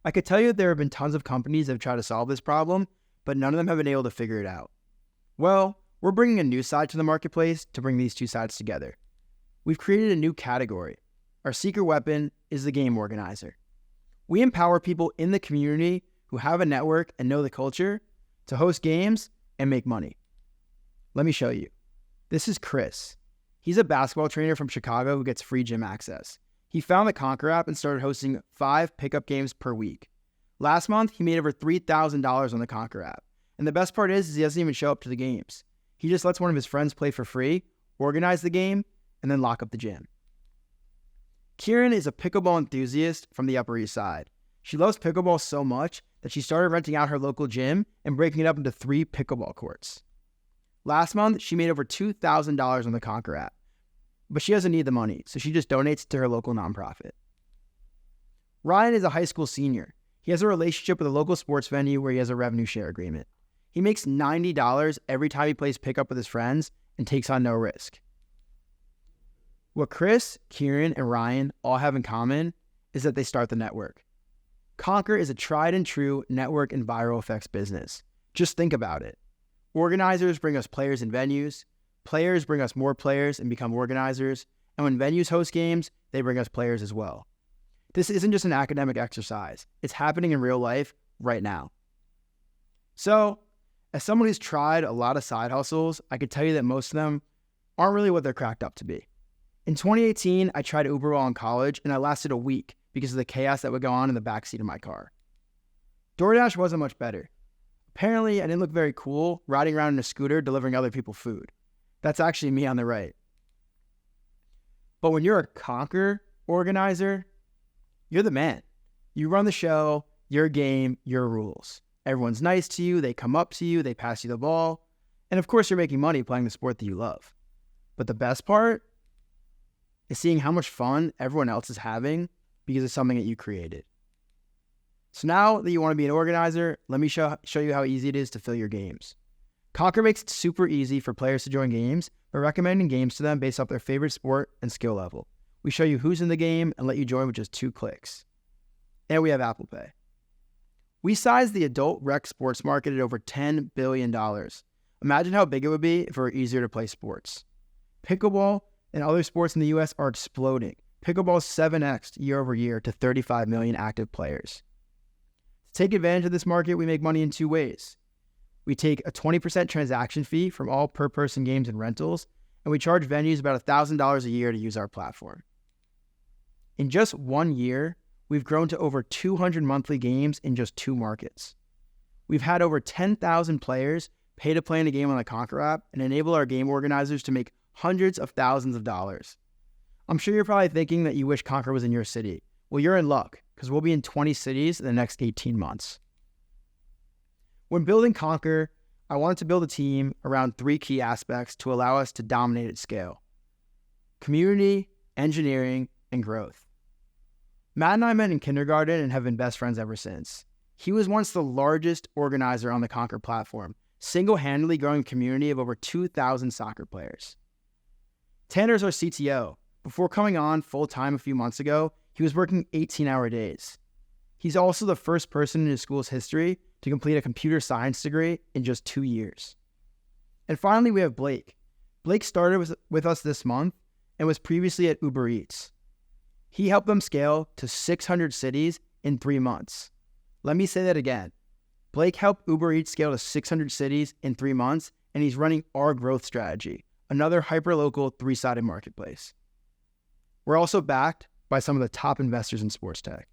I could tell you that there have been tons of companies that have tried to solve this problem, but none of them have been able to figure it out. Well, we're bringing a new side to the marketplace to bring these two sides together. We've created a new category. Our secret weapon is the game organizer. We empower people in the community who have a network and know the culture to host games and make money. Let me show you. This is Chris. He's a basketball trainer from Chicago who gets free gym access. He found the Conquer app and started hosting 5 pickup games per week. Last month, he made over $3,000 on the Conquer app. And the best part is he doesn't even show up to the games. He just lets one of his friends play for free, organize the game, and then lock up the gym. Kieran is a pickleball enthusiast from the Upper East Side. She loves pickleball so much that she started renting out her local gym and breaking it up into 3 pickleball courts. Last month, she made over $2,000 on the Conquer app. But she doesn't need the money, so she just donates to her local nonprofit. Ryan is a high school senior. He has a relationship with a local sports venue where he has a revenue share agreement. He makes $90 every time he plays pickup with his friends and takes on no risk. What Chris, Kieran, and Ryan all have in common is that they start the network. Conquer is a tried and true network and viral effects business. Just think about it. Organizers bring us players and venues. Players bring us more players and become organizers. And when venues host games, they bring us players as well. This isn't just an academic exercise. It's happening in real life right now. So, as someone who's tried a lot of side hustles, I could tell you that most of them aren't really what they're cracked up to be. In 2018, I tried Uber while in college, and I lasted a week because of the chaos that would go on in the backseat of my car. DoorDash wasn't much better. Apparently, I didn't look very cool riding around in a scooter delivering other people food. That's actually me on the right. But when you're a Conquer organizer, you're the man. You run the show, your game, your rules. Everyone's nice to you, they come up to you, they pass you the ball, and of course you're making money playing the sport that you love. But the best part is seeing how much fun everyone else is having because of something that you created. So now that you want to be an organizer, let me show you how easy it is to fill your games. Conquer makes it super easy for players to join games by recommending games to them based off their favorite sport and skill level. We show you who's in the game and let you join with just 2 clicks. And we have Apple Pay. We size the adult rec sports market at over $10 billion. Imagine how big it would be if it were easier to play sports. Pickleball and other sports in the US are exploding. Pickleball is 7x year over year to 35 million active players. To take advantage of this market, we make money in 2 ways. We take a 20% transaction fee from all per-person games and rentals, and we charge venues about $1,000 a year to use our platform. In just 1 year, we've grown to over 200 monthly games in just 2 markets. We've had over 10,000 players pay to play in a game on the Conquer app and enable our game organizers to make hundreds of thousands of dollars. I'm sure you're probably thinking that you wish Conquer was in your city. Well, you're in luck, because we'll be in 20 cities in the next 18 months. When building Conquer, I wanted to build a team around 3 key aspects to allow us to dominate at scale: community, engineering, and growth. Matt and I met in kindergarten and have been best friends ever since. He was once the largest organizer on the Conquer platform, single-handedly growing a community of over 2,000 soccer players. Tanner's our CTO. Before coming on full-time a few months ago, he was working 18-hour days. He's also the first person in his school's history to complete a computer science degree in just 2 years. And finally, we have Blake. Blake started with us this month and was previously at Uber Eats. He helped them scale to 600 cities in 3 months. Let me say that again. Blake helped Uber Eats scale to 600 cities in 3 months, and he's running our growth strategy, another hyper-local 3-sided marketplace. We're also backed by some of the top investors in SportsTech.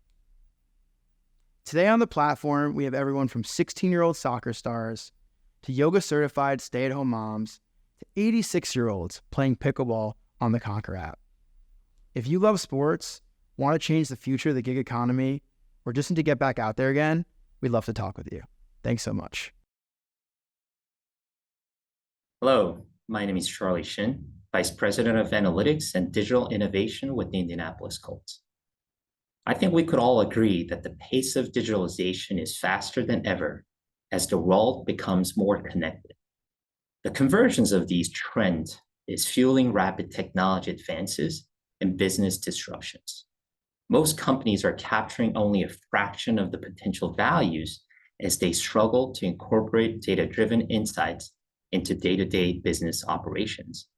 Today on the platform, we have everyone from 16-year-old soccer stars to yoga-certified stay-at-home moms to 86-year-olds playing pickleball on the Conquer app. If you love sports, want to change the future of the gig economy, or just need to get back out there again, we'd love to talk with you. Thanks so much. Hello, my name is Charlie Shin, Vice President of Analytics and Digital Innovation with the Indianapolis Colts. I think we could all agree that the pace of digitalization is faster than ever as the world becomes more connected. The convergence of these trends is fueling rapid technology advances and business disruptions. Most companies are capturing only a fraction of the potential values as they struggle to incorporate data-driven insights into day-to-day business operations.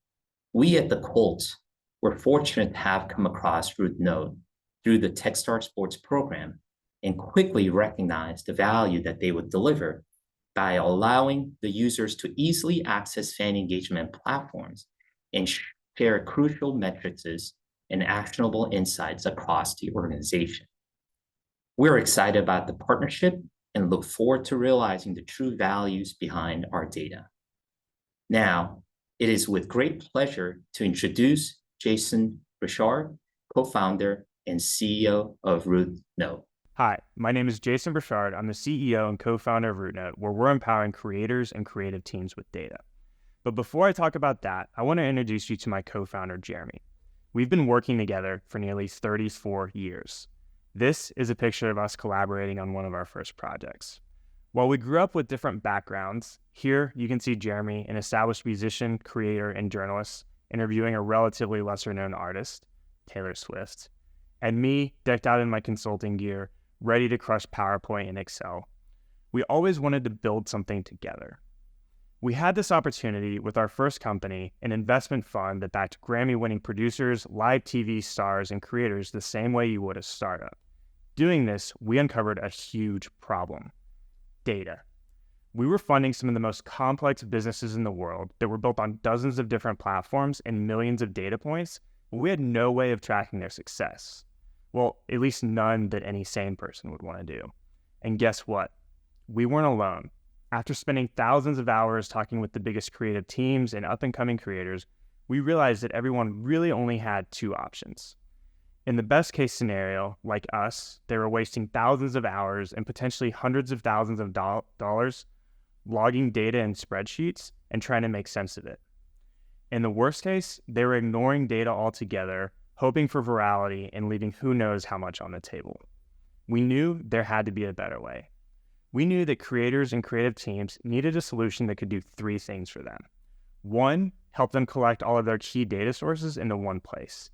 We at the Colts were fortunate to have come across RootNode through the Techstars Sports program and quickly recognized the value that they would deliver by allowing the users to easily access fan engagement platforms and share crucial metrics and actionable insights across the organization. We're excited about the partnership and look forward to realizing the true values behind our data. Now, it is with great pleasure to introduce Jason Brichard, co-founder and CEO of RootNode. Hi, my name is Jason Brichard. I'm the CEO and co-founder of RootNode, where we're empowering creators and creative teams with data. But before I talk about that, I want to introduce you to my co-founder, Jeremy. We've been working together for nearly 34 years. This is a picture of us collaborating on one of our first projects. While we grew up with different backgrounds, here you can see Jeremy, an established musician, creator, and journalist, interviewing a relatively lesser-known artist, Taylor Swift, and me, decked out in my consulting gear, ready to crush PowerPoint and Excel. We always wanted to build something together. We had this opportunity with our first company, an investment fund that backed Grammy-winning producers, live TV stars, and creators the same way you would a startup. Doing this, we uncovered a huge problem: data. We were funding some of the most complex businesses in the world that were built on dozens of different platforms and millions of data points, but we had no way of tracking their success. Well, at least none that any sane person would want to do. And guess what? We weren't alone. After spending thousands of hours talking with the biggest creative teams and up-and-coming creators, we realized that everyone really only had two options. In the best-case scenario, like us, they were wasting thousands of hours and potentially hundreds of thousands of dollars logging data in spreadsheets and trying to make sense of it. In the worst case, they were ignoring data altogether, hoping for virality and leaving who knows how much on the table. We knew there had to be a better way. We knew that creators and creative teams needed a solution that could do three things for them. One, help them collect all of their key data sources into one place.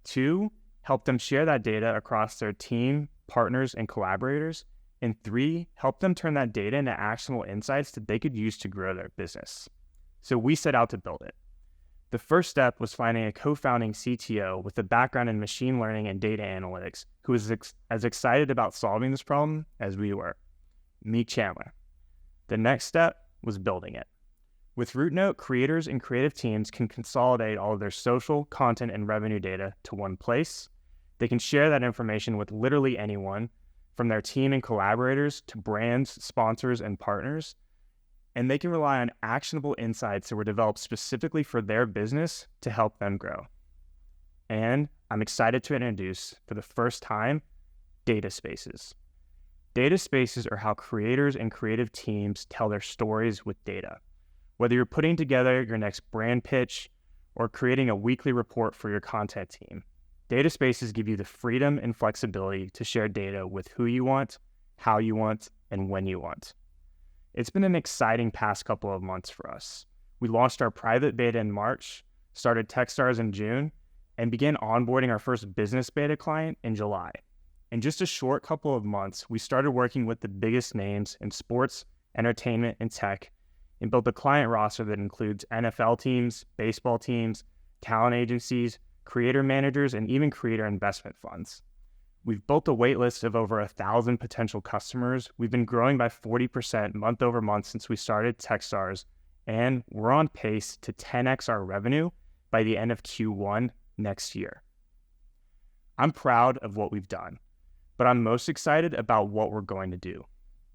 Two, help them share that data across their team, partners, and collaborators. And three, help them turn that data into actionable insights that they could use to grow their business. So we set out to build it. The first step was finding a co-founding CTO with a background in machine learning and data analytics who was as excited about solving this problem as we were. Meet Chandler. The next step was building it. With RootNote, creators and creative teams can consolidate all of their social, content, and revenue data to one place. They can share that information with literally anyone, from their team and collaborators to brands, sponsors, and partners. And they can rely on actionable insights that were developed specifically for their business to help them grow. And I'm excited to introduce, for the first time, data spaces. Data spaces are how creators and creative teams tell their stories with data. Whether you're putting together your next brand pitch or creating a weekly report for your content team, data spaces give you the freedom and flexibility to share data with who you want, how you want, and when you want. It's been an exciting past couple of months for us. We launched our private beta in March, started Techstars in June, and began onboarding our first business beta client in July. In just a short couple of months, we started working with the biggest names in sports, entertainment, and tech, and built a client roster that includes NFL teams, baseball teams, talent agencies, creator managers, and even creator investment funds. We've built a wait list of over 1,000 potential customers. We've been growing by 40% month over month since we started Techstars, and we're on pace to 10x our revenue by the end of Q1 next year. I'm proud of what we've done, but I'm most excited about what we're going to do.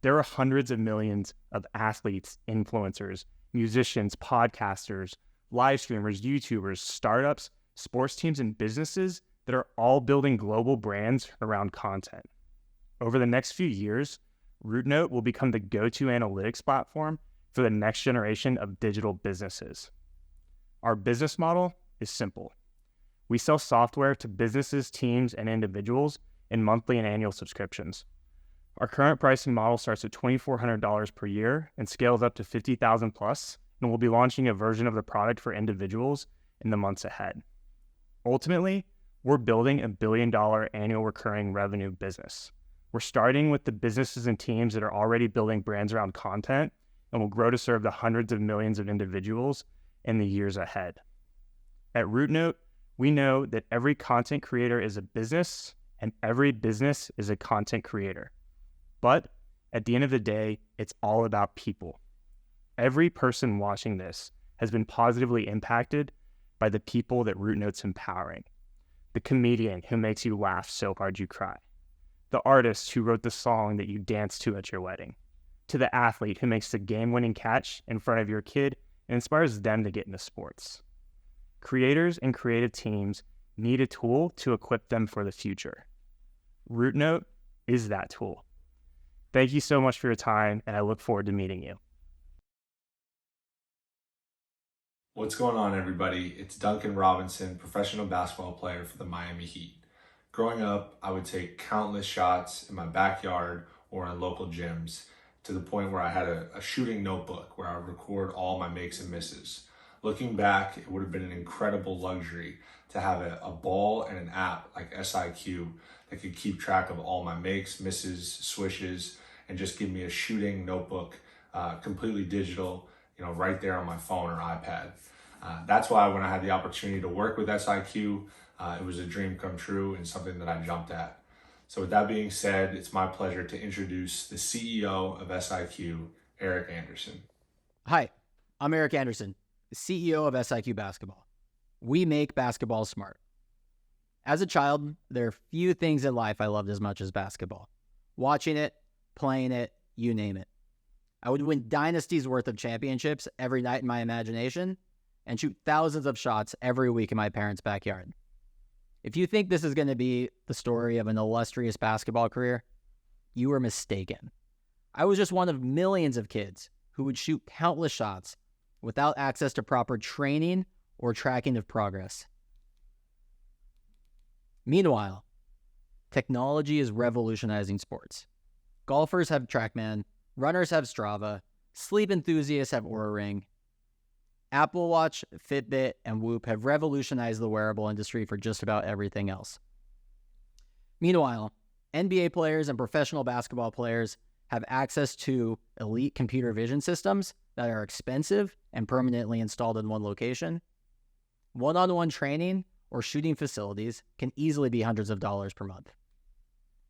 There are hundreds of millions of athletes, influencers, musicians, podcasters, live streamers, YouTubers, startups, sports teams, and businesses that are all building global brands around content. Over the next few years, RootNote will become the go-to analytics platform for the next generation of digital businesses. Our business model is simple. We sell software to businesses, teams, and individuals in monthly and annual subscriptions. Our current pricing model starts at $2,400 per year and scales up to $50,000 plus, and we'll be launching a version of the product for individuals in the months ahead. Ultimately, we're building $1 billion annual recurring revenue business. We're starting with the businesses and teams that are already building brands around content, and will grow to serve the hundreds of millions of individuals in the years ahead. At RootNote, we know that every content creator is a business, and every business is a content creator. But at the end of the day, it's all about people. Every person watching this has been positively impacted by the people that RootNote's empowering. The comedian who makes you laugh so hard you cry. The artist who wrote the song that you danced to at your wedding. To the athlete who makes the game-winning catch in front of your kid and inspires them to get into sports. Creators and creative teams need a tool to equip them for the future. RootNote is that tool. Thank you so much for your time, and I look forward to meeting you. What's going on, everybody? It's Duncan Robinson, professional basketball player for the Miami Heat. Growing up, I would take countless shots in my backyard or in local gyms, to the point where I had a shooting notebook where I would record all my makes and misses. Looking back, it would have been an incredible luxury to have a ball and an app like SIQ that could keep track of all my makes, misses, swishes, and just give me a shooting notebook, completely digital, right there on my phone or iPad. That's why when I had the opportunity to work with SIQ, it was a dream come true and something that I jumped at. So with that being said, it's my pleasure to introduce the CEO of SIQ, Eric Anderson. Hi, I'm Eric Anderson, the CEO of SIQ Basketball. We make basketball smart. As a child, there are few things in life I loved as much as basketball. Watching it, playing it, you name it. I would win dynasties worth of championships every night in my imagination and shoot thousands of shots every week in my parents' backyard. If you think this is going to be the story of an illustrious basketball career, you are mistaken. I was just one of millions of kids who would shoot countless shots without access to proper training or tracking of progress. Meanwhile, technology is revolutionizing sports. Golfers have TrackMan, runners have Strava, sleep enthusiasts have Oura Ring. Apple Watch, Fitbit, and Whoop have revolutionized the wearable industry for just about everything else. Meanwhile, NBA players and professional basketball players have access to elite computer vision systems that are expensive and permanently installed in one location. One-on-one training or shooting facilities can easily be hundreds of dollars per month.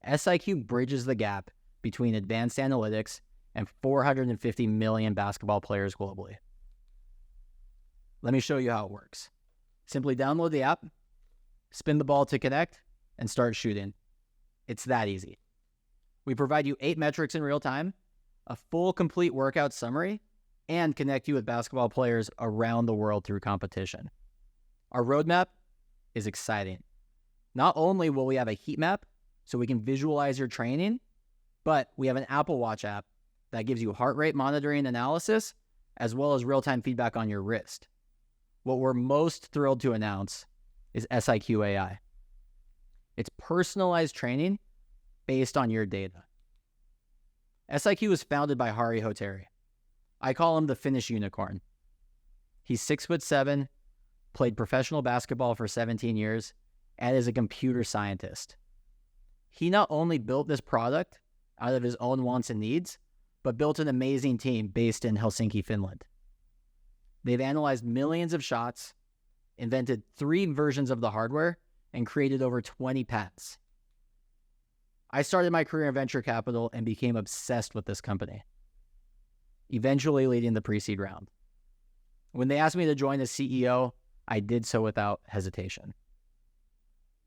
SIQ bridges the gap between advanced analytics and 450 million basketball players globally. Let me show you how it works. Simply download the app, spin the ball to connect, and start shooting. It's that easy. We provide you 8 metrics in real time, a full complete workout summary, and connect you with basketball players around the world through competition. Our roadmap is exciting. Not only will we have a heat map so we can visualize your training, but we have an Apple Watch app that gives you heart rate monitoring analysis as well as real-time feedback on your wrist. What we're most thrilled to announce is SIQ AI. It's personalized training based on your data. SIQ was founded by Hari Hoteri. I call him the Finnish unicorn. He's 6'7", played professional basketball for 17 years, and is a computer scientist. He not only built this product out of his own wants and needs, but built an amazing team based in Helsinki, Finland. They've analyzed millions of shots, invented 3 versions of the hardware, and created over 20 patents. I started my career in venture capital and became obsessed with this company, eventually leading the pre-seed round. When they asked me to join as CEO, I did so without hesitation.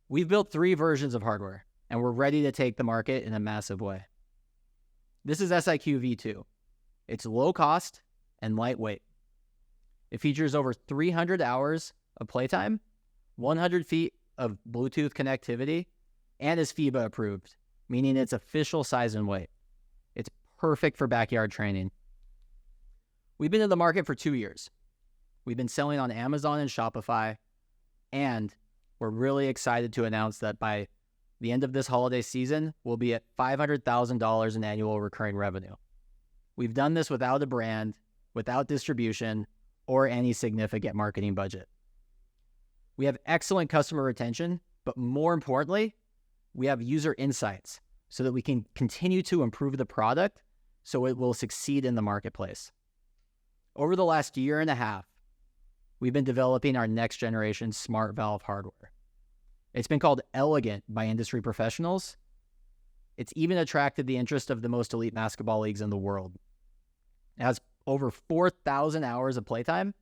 We've built 3 versions of hardware, and we're ready to take the market in a massive way. This is SIQ V2. It's low cost and lightweight. It features over 300 hours of playtime, 100 feet of Bluetooth connectivity, and is FIBA approved, meaning it's official size and weight. It's perfect for backyard training. We've been in the market for 2 years. We've been selling on Amazon and Shopify, and we're really excited to announce that by the end of this holiday season, we'll be at $500,000 in annual recurring revenue. We've done this without a brand, without distribution, or any significant marketing budget. We have excellent customer retention, but more importantly, we have user insights so that we can continue to improve the product so it will succeed in the marketplace. Over the last year and a half, we've been developing our next generation smart valve hardware. It's been called elegant by industry professionals. It's even attracted the interest of the most elite basketball leagues in the world. It has over 4,000 hours of playtime,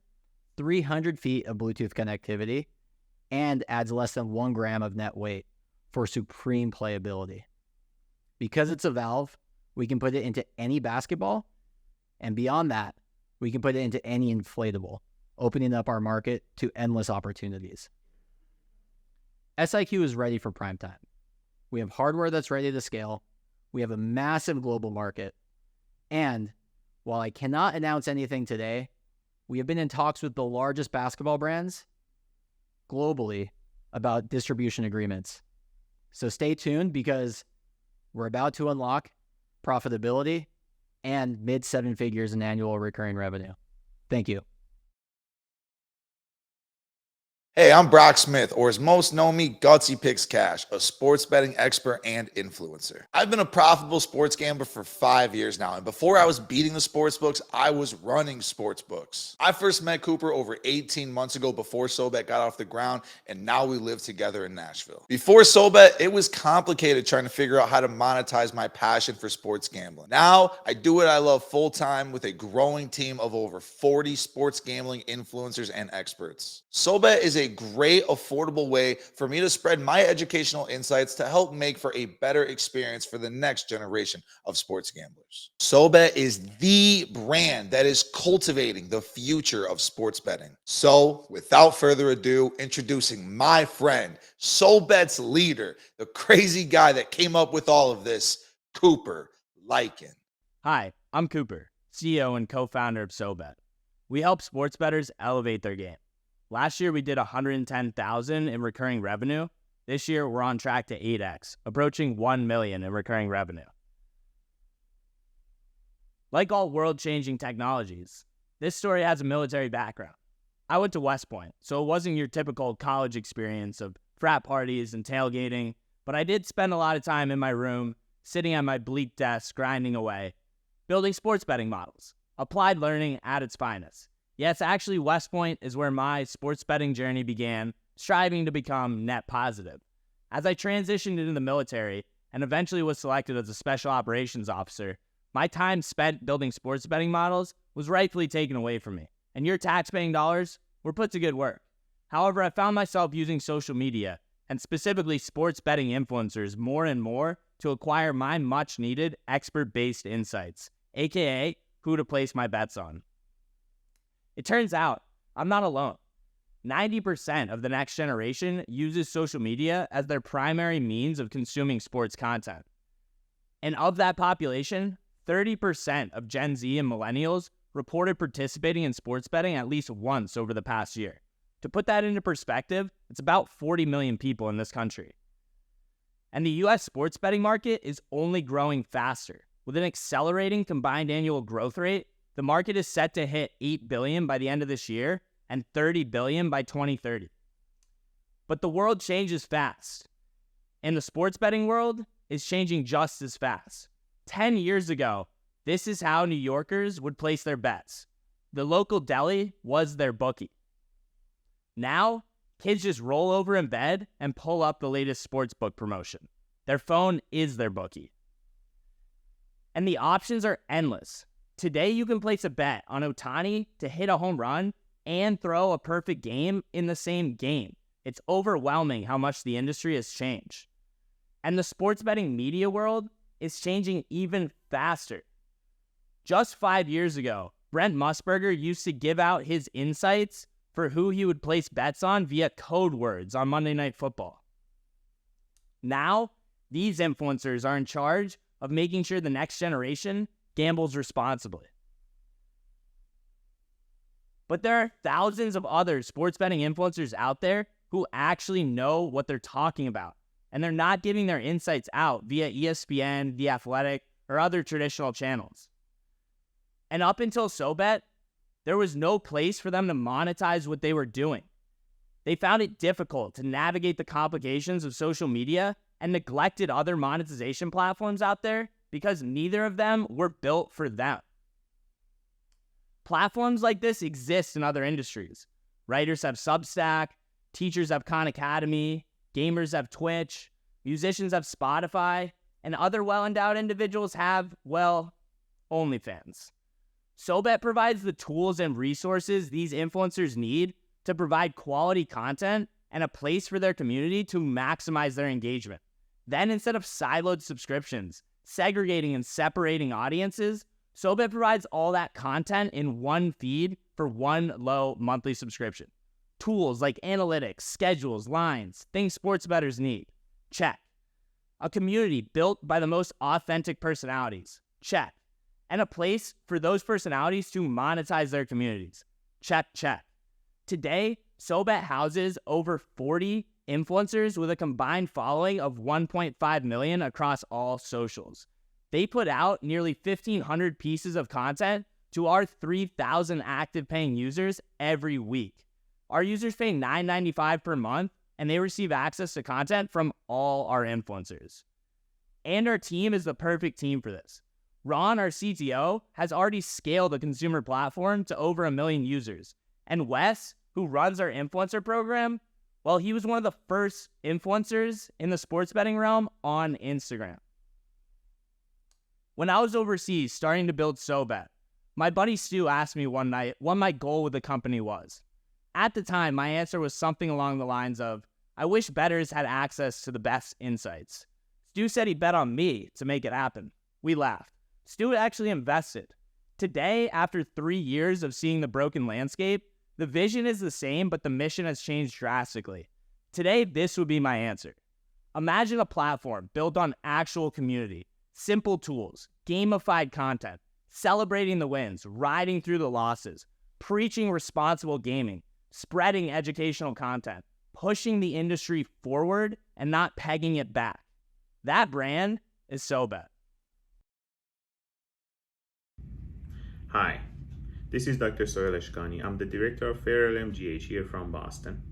300 feet of Bluetooth connectivity, and adds less than 1 gram of net weight for supreme playability. Because it's a valve, we can put it into any basketball, and beyond that, we can put it into any inflatable, opening up our market to endless opportunities. SIQ is ready for prime time. We have hardware that's ready to scale. We have a massive global market. And while I cannot announce anything today, we have been in talks with the largest basketball brands globally about distribution agreements. So stay tuned because we're about to unlock profitability and mid 7 figures in annual recurring revenue. Thank you. Hey, I'm Brock Smith, or as most know me, Gutsy Picks Cash, a sports betting expert and influencer. I've been a profitable sports gambler for 5 years now, and before I was beating the sports books, I was running sports books. I first met Cooper over 18 months ago before SoBet got off the ground, and now we live together in Nashville. Before SoBet, it was complicated trying to figure out how to monetize my passion for sports gambling. Now, I do what I love full-time with a growing team of over 40 sports gambling influencers and experts. SoBet is a great, affordable way for me to spread my educational insights to help make for a better experience for the next generation of sports gamblers. SoBet is the brand that is cultivating the future of sports betting. So, without further ado, introducing my friend, SoBet's leader, the crazy guy that came up with all of this, Cooper Lycan. Hi, I'm Cooper, CEO and co-founder of SoBet. We help sports bettors elevate their game. Last year, we did $110,000 in recurring revenue. This year, we're on track to 8x, approaching $1 million in recurring revenue. Like all world-changing technologies, this story has a military background. I went to West Point, so it wasn't your typical college experience of frat parties and tailgating, but I did spend a lot of time in my room, sitting at my bleak desk, grinding away, building sports betting models. Applied learning at its finest. Yes, actually, West Point is where my sports betting journey began, striving to become net positive. As I transitioned into the military and eventually was selected as a special operations officer, my time spent building sports betting models was rightfully taken away from me, and your tax-paying dollars were put to good work. However, I found myself using social media, and specifically sports betting influencers, more and more to acquire my much-needed expert-based insights, aka who to place my bets on. It turns out I'm not alone. 90% of the next generation uses social media as their primary means of consuming sports content. And of that population, 30% of Gen Z and millennials reported participating in sports betting at least once over the past year. To put that into perspective, it's about 40 million people in this country. And the US sports betting market is only growing faster. With an accelerating combined annual growth rate, the market is set to hit $8 billion by the end of this year and $30 billion by 2030. But the world changes fast, and the sports betting world is changing just as fast. 10 years ago, this is how New Yorkers would place their bets. The local deli was their bookie. Now, kids just roll over in bed and pull up the latest sportsbook promotion. Their phone is their bookie. And the options are endless. Today, you can place a bet on Ohtani to hit a home run and throw a perfect game in the same game. It's overwhelming how much the industry has changed. And the sports betting media world is changing even faster. Just 5 years ago, Brent Musburger used to give out his insights for who he would place bets on via code words on Monday Night Football. Now, these influencers are in charge of making sure the next generation gambles responsibly. But there are thousands of other sports betting influencers out there who actually know what they're talking about, and they're not giving their insights out via ESPN, The Athletic, or other traditional channels. And up until SoBet, there was no place for them to monetize what they were doing. They found it difficult to navigate the complications of social media and neglected other monetization platforms out there because neither of them were built for them. Platforms like this exist in other industries. Writers have Substack, teachers have Khan Academy, gamers have Twitch, musicians have Spotify, and other well-endowed individuals have, well, OnlyFans. SoBet provides the tools and resources these influencers need to provide quality content and a place for their community to maximize their engagement. Then, instead of siloed subscriptions, segregating and separating audiences, SoBet provides all that content in one feed for one low monthly subscription. Tools like analytics, schedules, lines, things sports bettors need. Check. A community built by the most authentic personalities. Check. And a place for those personalities to monetize their communities. Check, check. Today, SoBet houses over 40 influencers with a combined following of 1.5 million across all socials. They put out nearly 1,500 pieces of content to our 3,000 active paying users every week. Our users pay $9.95 per month, and they receive access to content from all our influencers. And our team is the perfect team for this. Ron, our CTO, has already scaled the consumer platform to over 1 million users. And Wes, who runs our influencer program, well, he was one of the first influencers in the sports betting realm on Instagram. When I was overseas starting to build SoBet, my buddy Stu asked me one night what my goal with the company was. At the time, my answer was something along the lines of, I wish bettors had access to the best insights. Stu said he bet on me to make it happen. We laughed. Stu actually invested. Today, after 3 years of seeing the broken landscape, the vision is the same, but the mission has changed drastically. Today, this would be my answer. Imagine a platform built on actual community, simple tools, gamified content, celebrating the wins, riding through the losses, preaching responsible gaming, spreading educational content, pushing the industry forward and not pegging it back. That brand is SoBet. Hi, this is Dr. Sohail Ashkani. I'm the director of Fair LMGH here from Boston.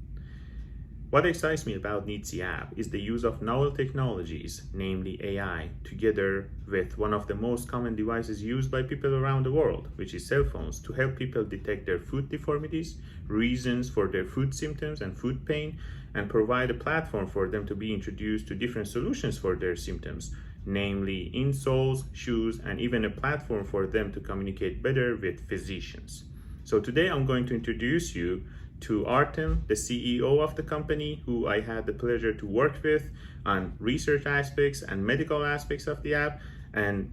What excites me about Nitsi app is the use of novel technologies, namely AI, together with one of the most common devices used by people around the world, which is cell phones, to help people detect their food deformities, reasons for their food symptoms and food pain, and provide a platform for them to be introduced to different solutions for their symptoms, namely insoles, shoes, and even a platform for them to communicate better with physicians. So today I'm going to introduce you to Artem, the CEO of the company, who I had the pleasure to work with on research aspects and medical aspects of the app. And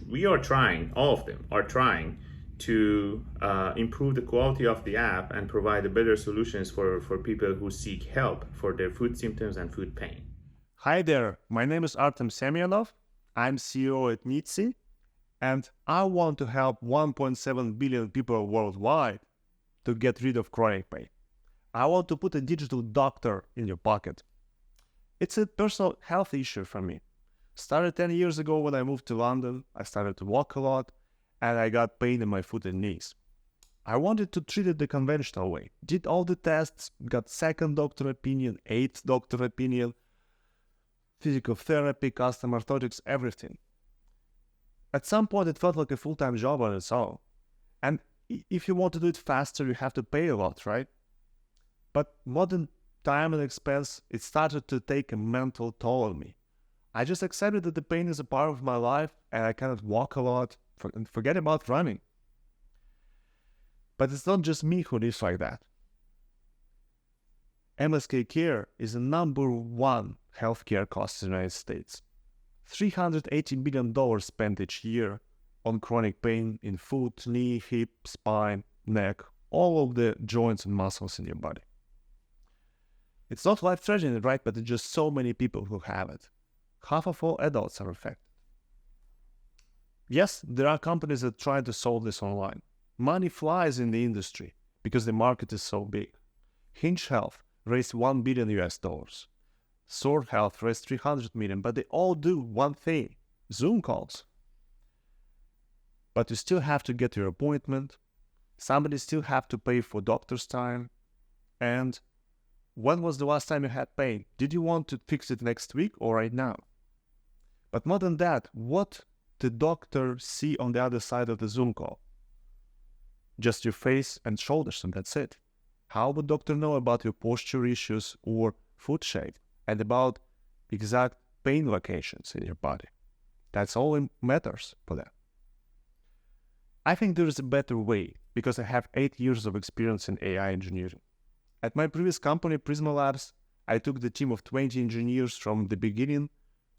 we are trying, all of them are trying to improve the quality of the app and provide better solutions for people who seek help for their food symptoms and food pain. Hi there, my name is Artem Semyonov. I'm CEO at Nitsi, and I want to help 1.7 billion people worldwide to get rid of chronic pain. I want to put a digital doctor in your pocket. It's a personal health issue for me. Started 10 years ago when I moved to London. I started to walk a lot, and I got pain in my foot and knees. I wanted to treat it the conventional way. Did all the tests, got second doctor opinion, 8th doctor opinion, physical therapy, custom orthotics, everything. At some point, it felt like a full-time job on its own. And if you want to do it faster, you have to pay a lot, right? But modern time and expense, it started to take a mental toll on me. I just accepted that the pain is a part of my life, and I cannot walk a lot and forget about running. But it's not just me who lives like that. MSK Care is the #1 healthcare cost in the United States. $380 billion spent each year on chronic pain in foot, knee, hip, spine, neck, all of the joints and muscles in your body. It's not life-threatening, right? But it's just so many people who have it. Half of all adults are affected. Yes, there are companies that try to solve this online. Money flies in the industry because the market is so big. Hinge Health raised $1 billion US. Sword Health raised $300 million, but they all do one thing: Zoom calls. But you still have to get your appointment. Somebody still have to pay for doctor's time. And when was the last time you had pain? Did you want to fix it next week or right now? But more than that, what the doctor see on the other side of the Zoom call? Just your face and shoulders, and that's it. How would doctor know about your posture issues or foot shape and about exact pain locations in your body? That's all it matters for them. I think there is a better way because I have 8 years of experience in AI engineering. At my previous company, Prisma Labs, I took the team of 20 engineers from the beginning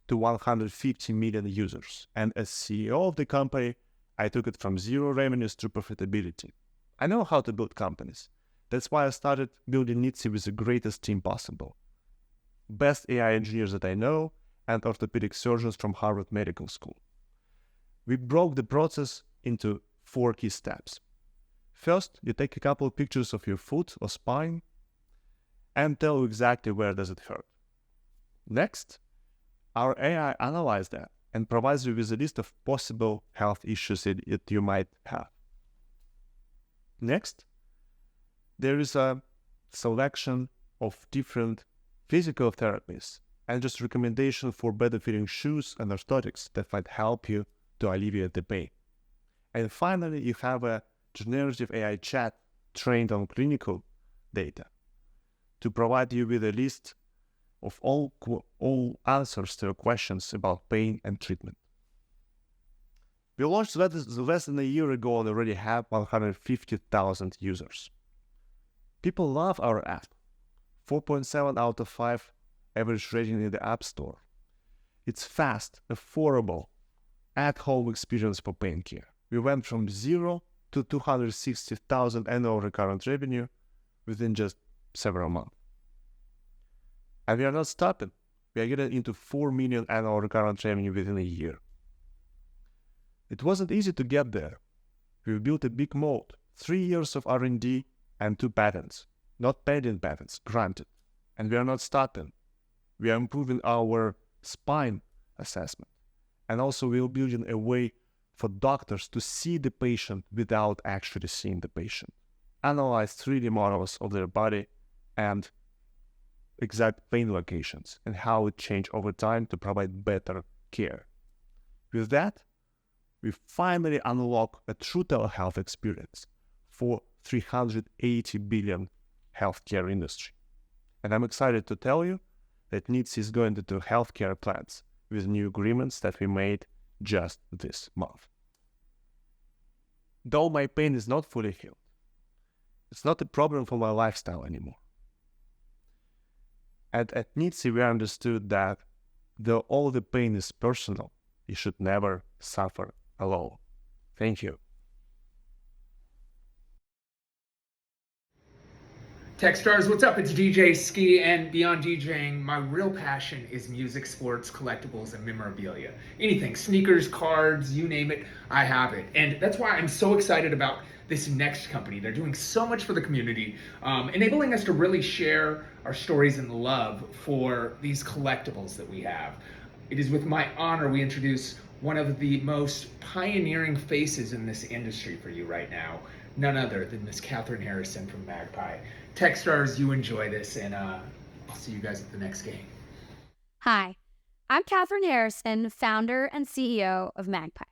to 150 million users. And as CEO of the company, I took it from 0 revenues to profitability. I know how to build companies. That's why I started building Nitsi with the greatest team possible. Best AI engineers that I know and orthopedic surgeons from Harvard Medical School. We broke the process into 4 key steps. First, you take a couple of pictures of your foot or spine, and tell you exactly where does it hurt. Next, our AI analyzes that and provides you with a list of possible health issues that you might have. Next, there is a selection of different physical therapies and just recommendation for better fitting shoes and orthotics that might help you to alleviate the pain. And finally, you have a generative AI chat trained on clinical data to provide you with a list of all answers to your questions about pain and treatment. We launched less than a year ago and already have 150,000 users. People love our app. 4.7 out of 5 average rating in the App Store. It's fast, affordable, at-home experience for pain care. We went from 0 to 260,000 annual recurrent revenue within just several months. And we are not stopping. We are getting into 4 million annual recurrent revenue within a year. It wasn't easy to get there. We built a big moat, 3 years of R&D and 2 patents. Not pending patents, granted. And we are not stopping. We are improving our spine assessment. And also we are building a way for doctors to see the patient without actually seeing the patient. Analyze 3D models of their body and exact pain locations and how it changed over time to provide better care. With that, we finally unlock a true telehealth experience for 380 billion healthcare industry. And I'm excited to tell you that NITSI is going into healthcare plans with new agreements that we made just this month. Though my pain is not fully healed, it's not a problem for my lifestyle anymore. And at NITSI, we understood that though all the pain is personal, you should never suffer alone. Thank you. Techstars, what's up? It's DJ Ski, and beyond DJing, my real passion is music, sports, collectibles, and memorabilia. Anything, sneakers, cards, you name it, I have it. And that's why I'm so excited about this next company. They're doing so much for the community, enabling us to really share our stories and love for these collectibles that we have. It is with my honor we introduce one of the most pioneering faces in this industry for you right now, none other than Miss Catherine Harrison from Magpie. Techstars, you enjoy this, and I'll see you guys at the next game. Hi, I'm Catherine Harrison, founder and CEO of Magpie.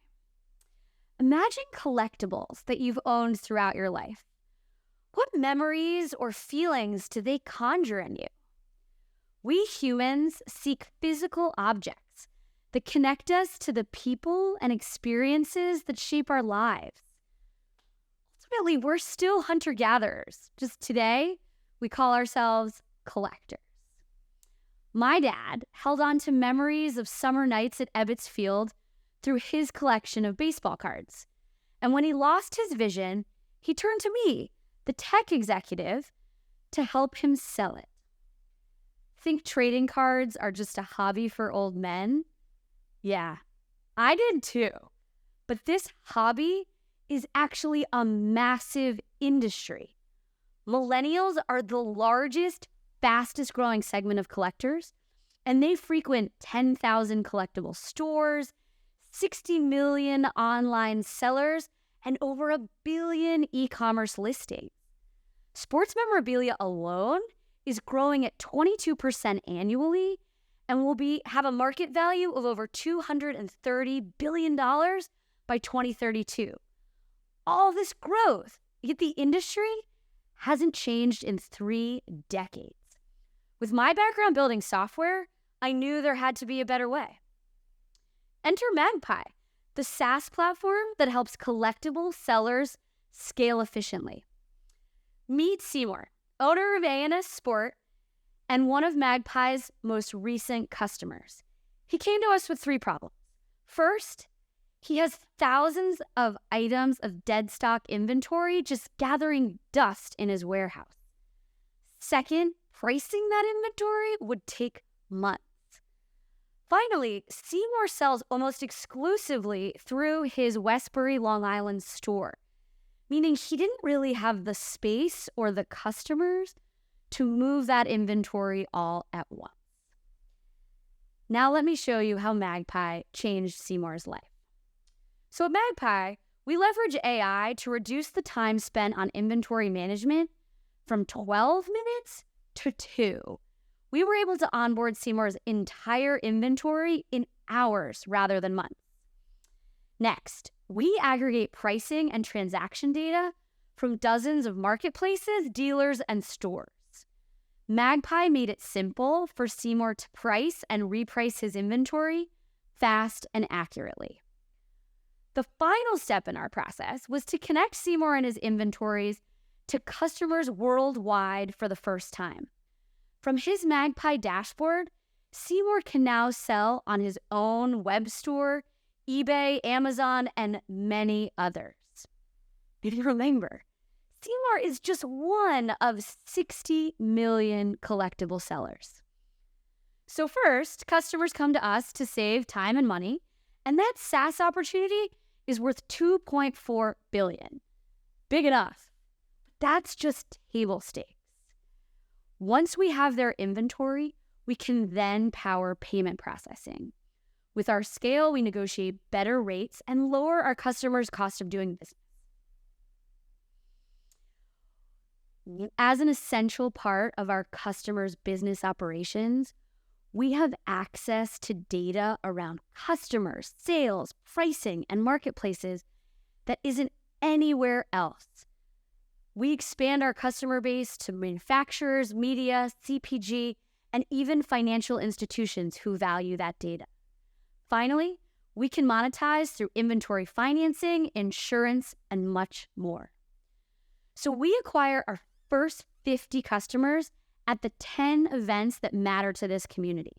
Imagine collectibles that you've owned throughout your life. What memories or feelings do they conjure in you? We humans seek physical objects that connect us to the people and experiences that shape our lives. Ultimately, we're still hunter-gatherers. Just today, we call ourselves collectors. My dad held on to memories of summer nights at Ebbets Field through his collection of baseball cards. And when he lost his vision, he turned to me, the tech executive, to help him sell it. Think trading cards are just a hobby for old men? Yeah, I did too. But this hobby is actually a massive industry. Millennials are the largest, fastest growing segment of collectors, and they frequent 10,000 collectible stores, 60 million online sellers, and over 1 billion e-commerce listings. Sports memorabilia alone is growing at 22% annually and will have a market value of over $230 billion by 2032. All this growth, yet the industry hasn't changed in 3 decades. With my background building software, I knew there had to be a better way. Enter Magpie, the SaaS platform that helps collectible sellers scale efficiently. Meet Seymour, owner of A&S Sport and one of Magpie's most recent customers. He came to us with 3 problems. First, he has thousands of items of dead stock inventory just gathering dust in his warehouse. Second, pricing that inventory would take months. Finally, Seymour sells almost exclusively through his Westbury, Long Island store, meaning he didn't really have the space or the customers to move that inventory all at once. Now let me show you how Magpie changed Seymour's life. So at Magpie, we leverage AI to reduce the time spent on inventory management from 12 minutes to 2. We were able to onboard Seymour's entire inventory in hours rather than months. Next, we aggregate pricing and transaction data from dozens of marketplaces, dealers, and stores. Magpie made it simple for Seymour to price and reprice his inventory fast and accurately. The final step in our process was to connect Seymour and his inventories to customers worldwide for the first time. From his Magpie dashboard, Seymour can now sell on his own web store, eBay, Amazon, and many others. If you remember, Seymour is just one of 60 million collectible sellers. So first, customers come to us to save time and money, and that SaaS opportunity is worth $2.4 billion. Big enough. That's just table stakes. Once we have their inventory, we can then power payment processing. With our scale, we negotiate better rates and lower our customers' cost of doing business. As an essential part of our customers' business operations, we have access to data around customers, sales, pricing, and marketplaces that isn't anywhere else. We expand our customer base to manufacturers, media, CPG, and even financial institutions who value that data. Finally, we can monetize through inventory financing, insurance, and much more. So we acquire our first 50 customers at the 10 events that matter to this community.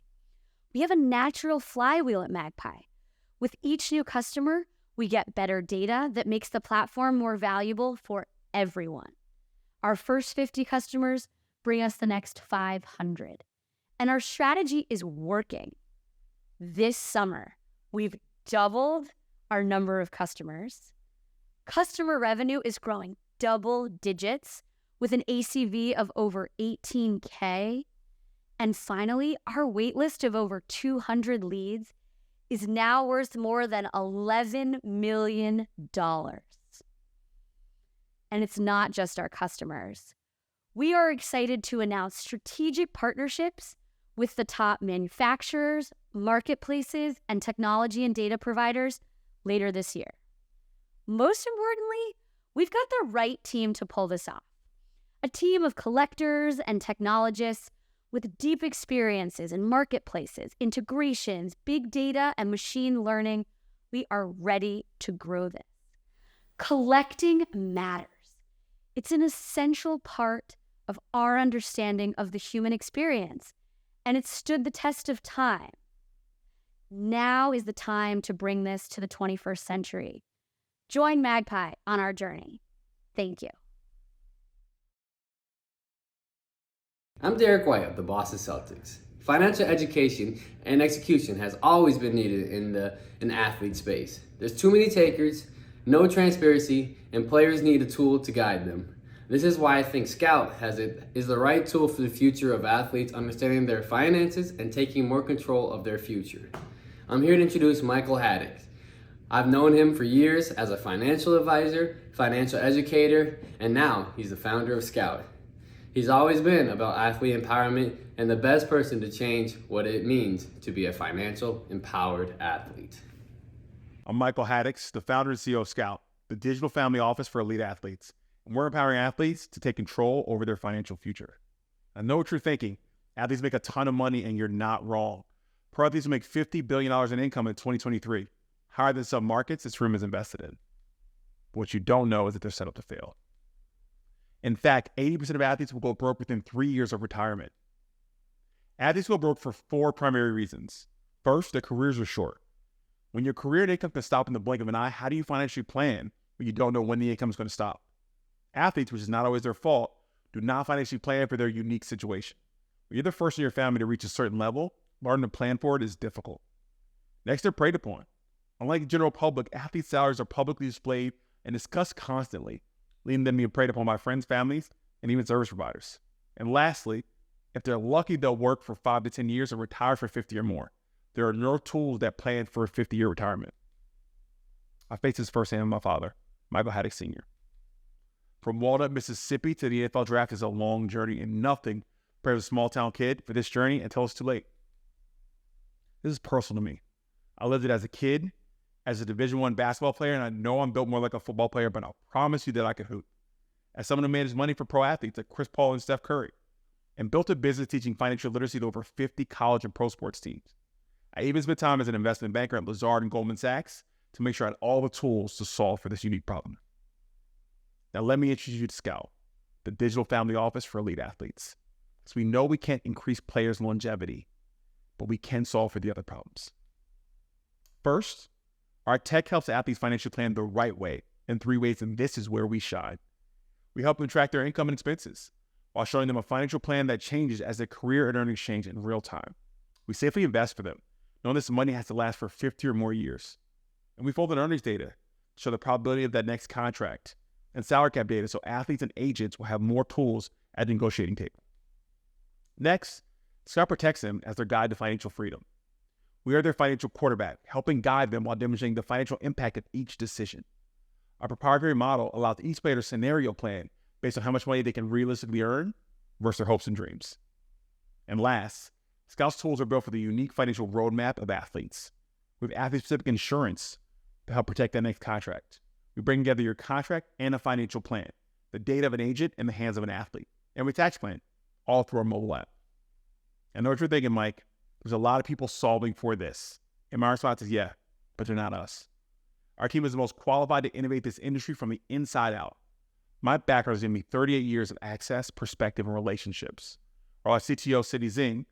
We have a natural flywheel at Magpie. With each new customer, we get better data that makes the platform more valuable for everyone. Our first 50 customers bring us the next 500. And our strategy is working. This summer, we've doubled our number of customers. Customer revenue is growing double digits with an ACV of over 18K. And finally, our waitlist of over 200 leads is now worth more than $11 million. And it's not just our customers. We are excited to announce strategic partnerships with the top manufacturers, marketplaces, and technology and data providers later this year. Most importantly, we've got the right team to pull this off. A team of collectors and technologists with deep experiences in marketplaces, integrations, big data, and machine learning. We are ready to grow this. Collecting matters. It's an essential part of our understanding of the human experience, and it's stood the test of time. Now is the time to bring this to the 21st century. Join Magpie on our journey. Thank you. I'm Derek White of the Boston Celtics. Financial education and execution has always been needed in the athlete space. There's too many takers, no transparency, and players need a tool to guide them. This is why I think Scout is the right tool for the future of athletes understanding their finances and taking more control of their future. I'm here to introduce Michael Haddock. I've known him for years as a financial advisor, financial educator, and now he's the founder of Scout. He's always been about athlete empowerment and the best person to change what it means to be a financial empowered athlete. I'm Michael Haddock, the founder and CEO of Scout, the digital family office for elite athletes. And we're empowering athletes to take control over their financial future. I know what you're thinking. Athletes make a ton of money and you're not wrong. Pro athletes will make $50 billion in income in 2023, higher than some markets this room is invested in. But what you don't know is that they're set up to fail. In fact, 80% of athletes will go broke within 3 years of retirement. Athletes go broke for 4 primary reasons. First, their careers are short. When your career and income can stop in the blink of an eye, how do you financially plan when you don't know when the income is going to stop? Athletes, which is not always their fault, do not financially plan for their unique situation. When you're the first in your family to reach a certain level, learning to plan for it is difficult. Next, they're preyed upon. Unlike the general public, athletes' salaries are publicly displayed and discussed constantly, leading them to be preyed upon by friends, families, and even service providers. And lastly, if they're lucky, they'll work for 5 to 10 years and retire for 50 or more. There are no tools that plan for a 50-year retirement. I faced this firsthand with my father, Michael Haddock Sr. From Walnut, Mississippi to the NFL draft is a long journey, and nothing prepares a small-town kid for this journey until it's too late. This is personal to me. I lived it as a kid, as a Division I basketball player, and I know I'm built more like a football player, but I'll promise you that I can hoop. As someone who managed money for pro athletes like Chris Paul and Steph Curry, and built a business teaching financial literacy to over 50 college and pro sports teams. I even spent time as an investment banker at Lazard and Goldman Sachs to make sure I had all the tools to solve for this unique problem. Now let me introduce you to Scout, the digital family office for elite athletes. So we know we can't increase players' longevity, but we can solve for the other problems. First, our tech helps athletes financially plan the right way in 3 ways, and this is where we shine. We help them track their income and expenses while showing them a financial plan that changes as their career and earnings change in real time. We safely invest for them, knowing this money has to last for 50 or more years. And we fold in earnings data to show the probability of that next contract and salary cap data so athletes and agents will have more tools at the negotiating table. Next, Scout protects them as their guide to financial freedom. We are their financial quarterback, helping guide them while demonstrating the financial impact of each decision. Our proprietary model allows each player to scenario plan based on how much money they can realistically earn versus their hopes and dreams. And last, Scout's tools are built for the unique financial roadmap of athletes. We have athlete-specific insurance to help protect that next contract. We bring together your contract and a financial plan, the data of an agent in the hands of an athlete, and a tax plan, all through our mobile app. I know what you're thinking, Mike. There's a lot of people solving for this. And my response is yeah, but they're not us. Our team is the most qualified to innovate this industry from the inside out. My background has given me 38 years of access, perspective, and relationships. While our CTO, Sidney Zing,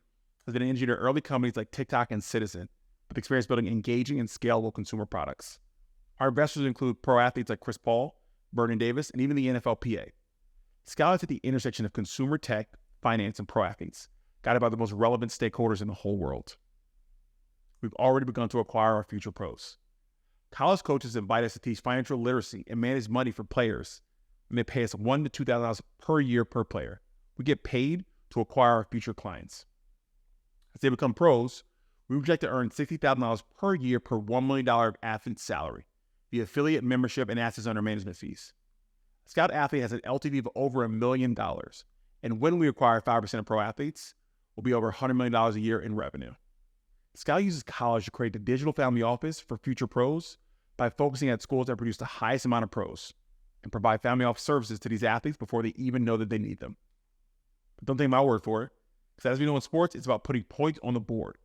has been an engineer at early companies like TikTok and Citizen, with experience building engaging and scalable consumer products. Our investors include pro athletes like Chris Paul, Vernon Davis, and even the NFLPA. Scout is at the intersection of consumer tech, finance, and pro athletes, guided by the most relevant stakeholders in the whole world. We've already begun to acquire our future pros. College coaches invite us to teach financial literacy and manage money for players, and they pay us $1,000 to $2,000 per year per player. We get paid to acquire our future clients. As they become pros, we project to earn $60,000 per year per $1 million athlete salary, via affiliate membership and assets under management fees. A Scout athlete has an LTV of over $1 million, and when we acquire 5% of pro athletes, we'll be over $100 million a year in revenue. Scout uses college to create the digital family office for future pros by focusing at schools that produce the highest amount of pros and provide family office services to these athletes before they even know that they need them. But don't take my word for it, because as we know in sports, it's about putting points on the board.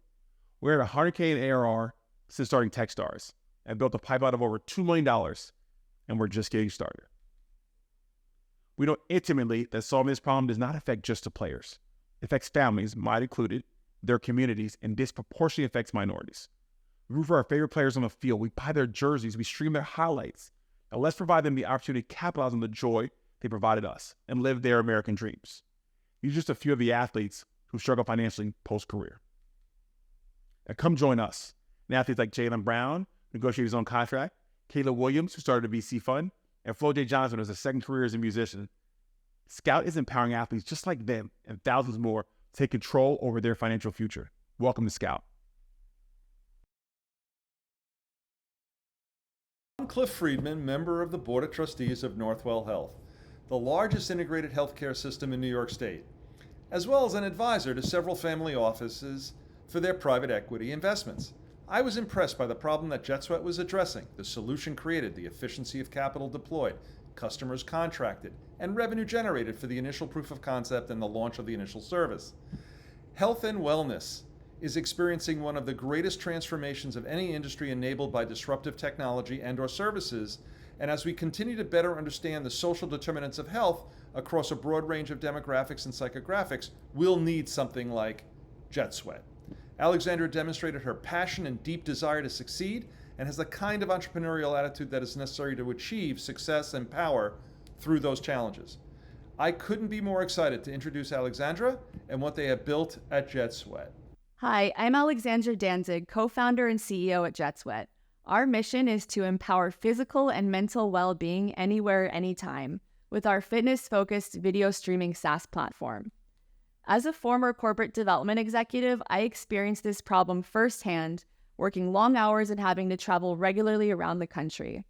We're at $100K in ARR since starting Techstars and built a pipeline of over $2 million, and we're just getting started. We know intimately that solving this problem does not affect just the players. It affects families, mine included, their communities, and disproportionately affects minorities. We root for our favorite players on the field. We buy their jerseys. We stream their highlights. Now let's provide them the opportunity to capitalize on the joy they provided us and live their American dreams. These are just a few of the athletes who struggle financially post-career. Now come join us. And athletes like Jaylen Brown, who negotiated his own contract, Caleb Williams, who started a VC fund, and Flo J. Johnson, who has a second career as a musician. Scout is empowering athletes just like them and thousands more to take control over their financial future. Welcome to Scout. I'm Cliff Friedman, member of the Board of Trustees of Northwell Health, the largest integrated healthcare system in New York State, as well as an advisor to several family offices for their private equity investments. I was impressed by the problem that JetSweat was addressing. The solution created the efficiency of capital deployed, customers contracted, and revenue generated for the initial proof of concept and the launch of the initial service. Health and wellness is experiencing one of the greatest transformations of any industry enabled by disruptive technology and/or services, and as we continue to better understand the social determinants of health across a broad range of demographics and psychographics, we'll need something like JetSweat. Alexandra demonstrated her passion and deep desire to succeed and has the kind of entrepreneurial attitude that is necessary to achieve success and power through those challenges. I couldn't be more excited to introduce Alexandra and what they have built at JetSweat. Hi, I'm Alexandra Danzig, co-founder and CEO at JetSweat. Our mission is to empower physical and mental well-being anywhere, anytime, with our fitness-focused video streaming SaaS platform. As a former corporate development executive, I experienced this problem firsthand, working long hours and having to travel regularly around the country.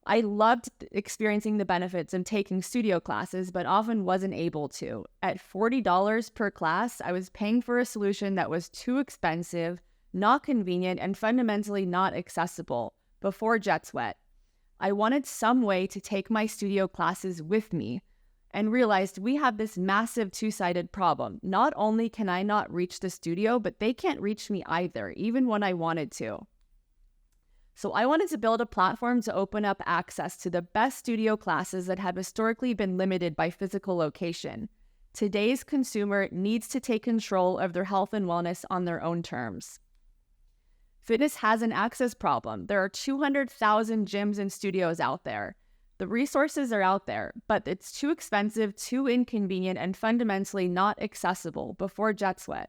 I loved experiencing the benefits of taking studio classes, but often wasn't able to. At $40 per class, I was paying for a solution that was too expensive, not convenient, and fundamentally not accessible before JetSweat. I wanted some way to take my studio classes with me and realized we have this massive two-sided problem. Not only can I not reach the studio, but they can't reach me either, even when I wanted to. So I wanted to build a platform to open up access to the best studio classes that have historically been limited by physical location. Today's consumer needs to take control of their health and wellness on their own terms. Fitness has an access problem. There are 200,000 gyms and studios out there. The resources are out there, but it's too expensive, too inconvenient, and fundamentally not accessible before JetSweat.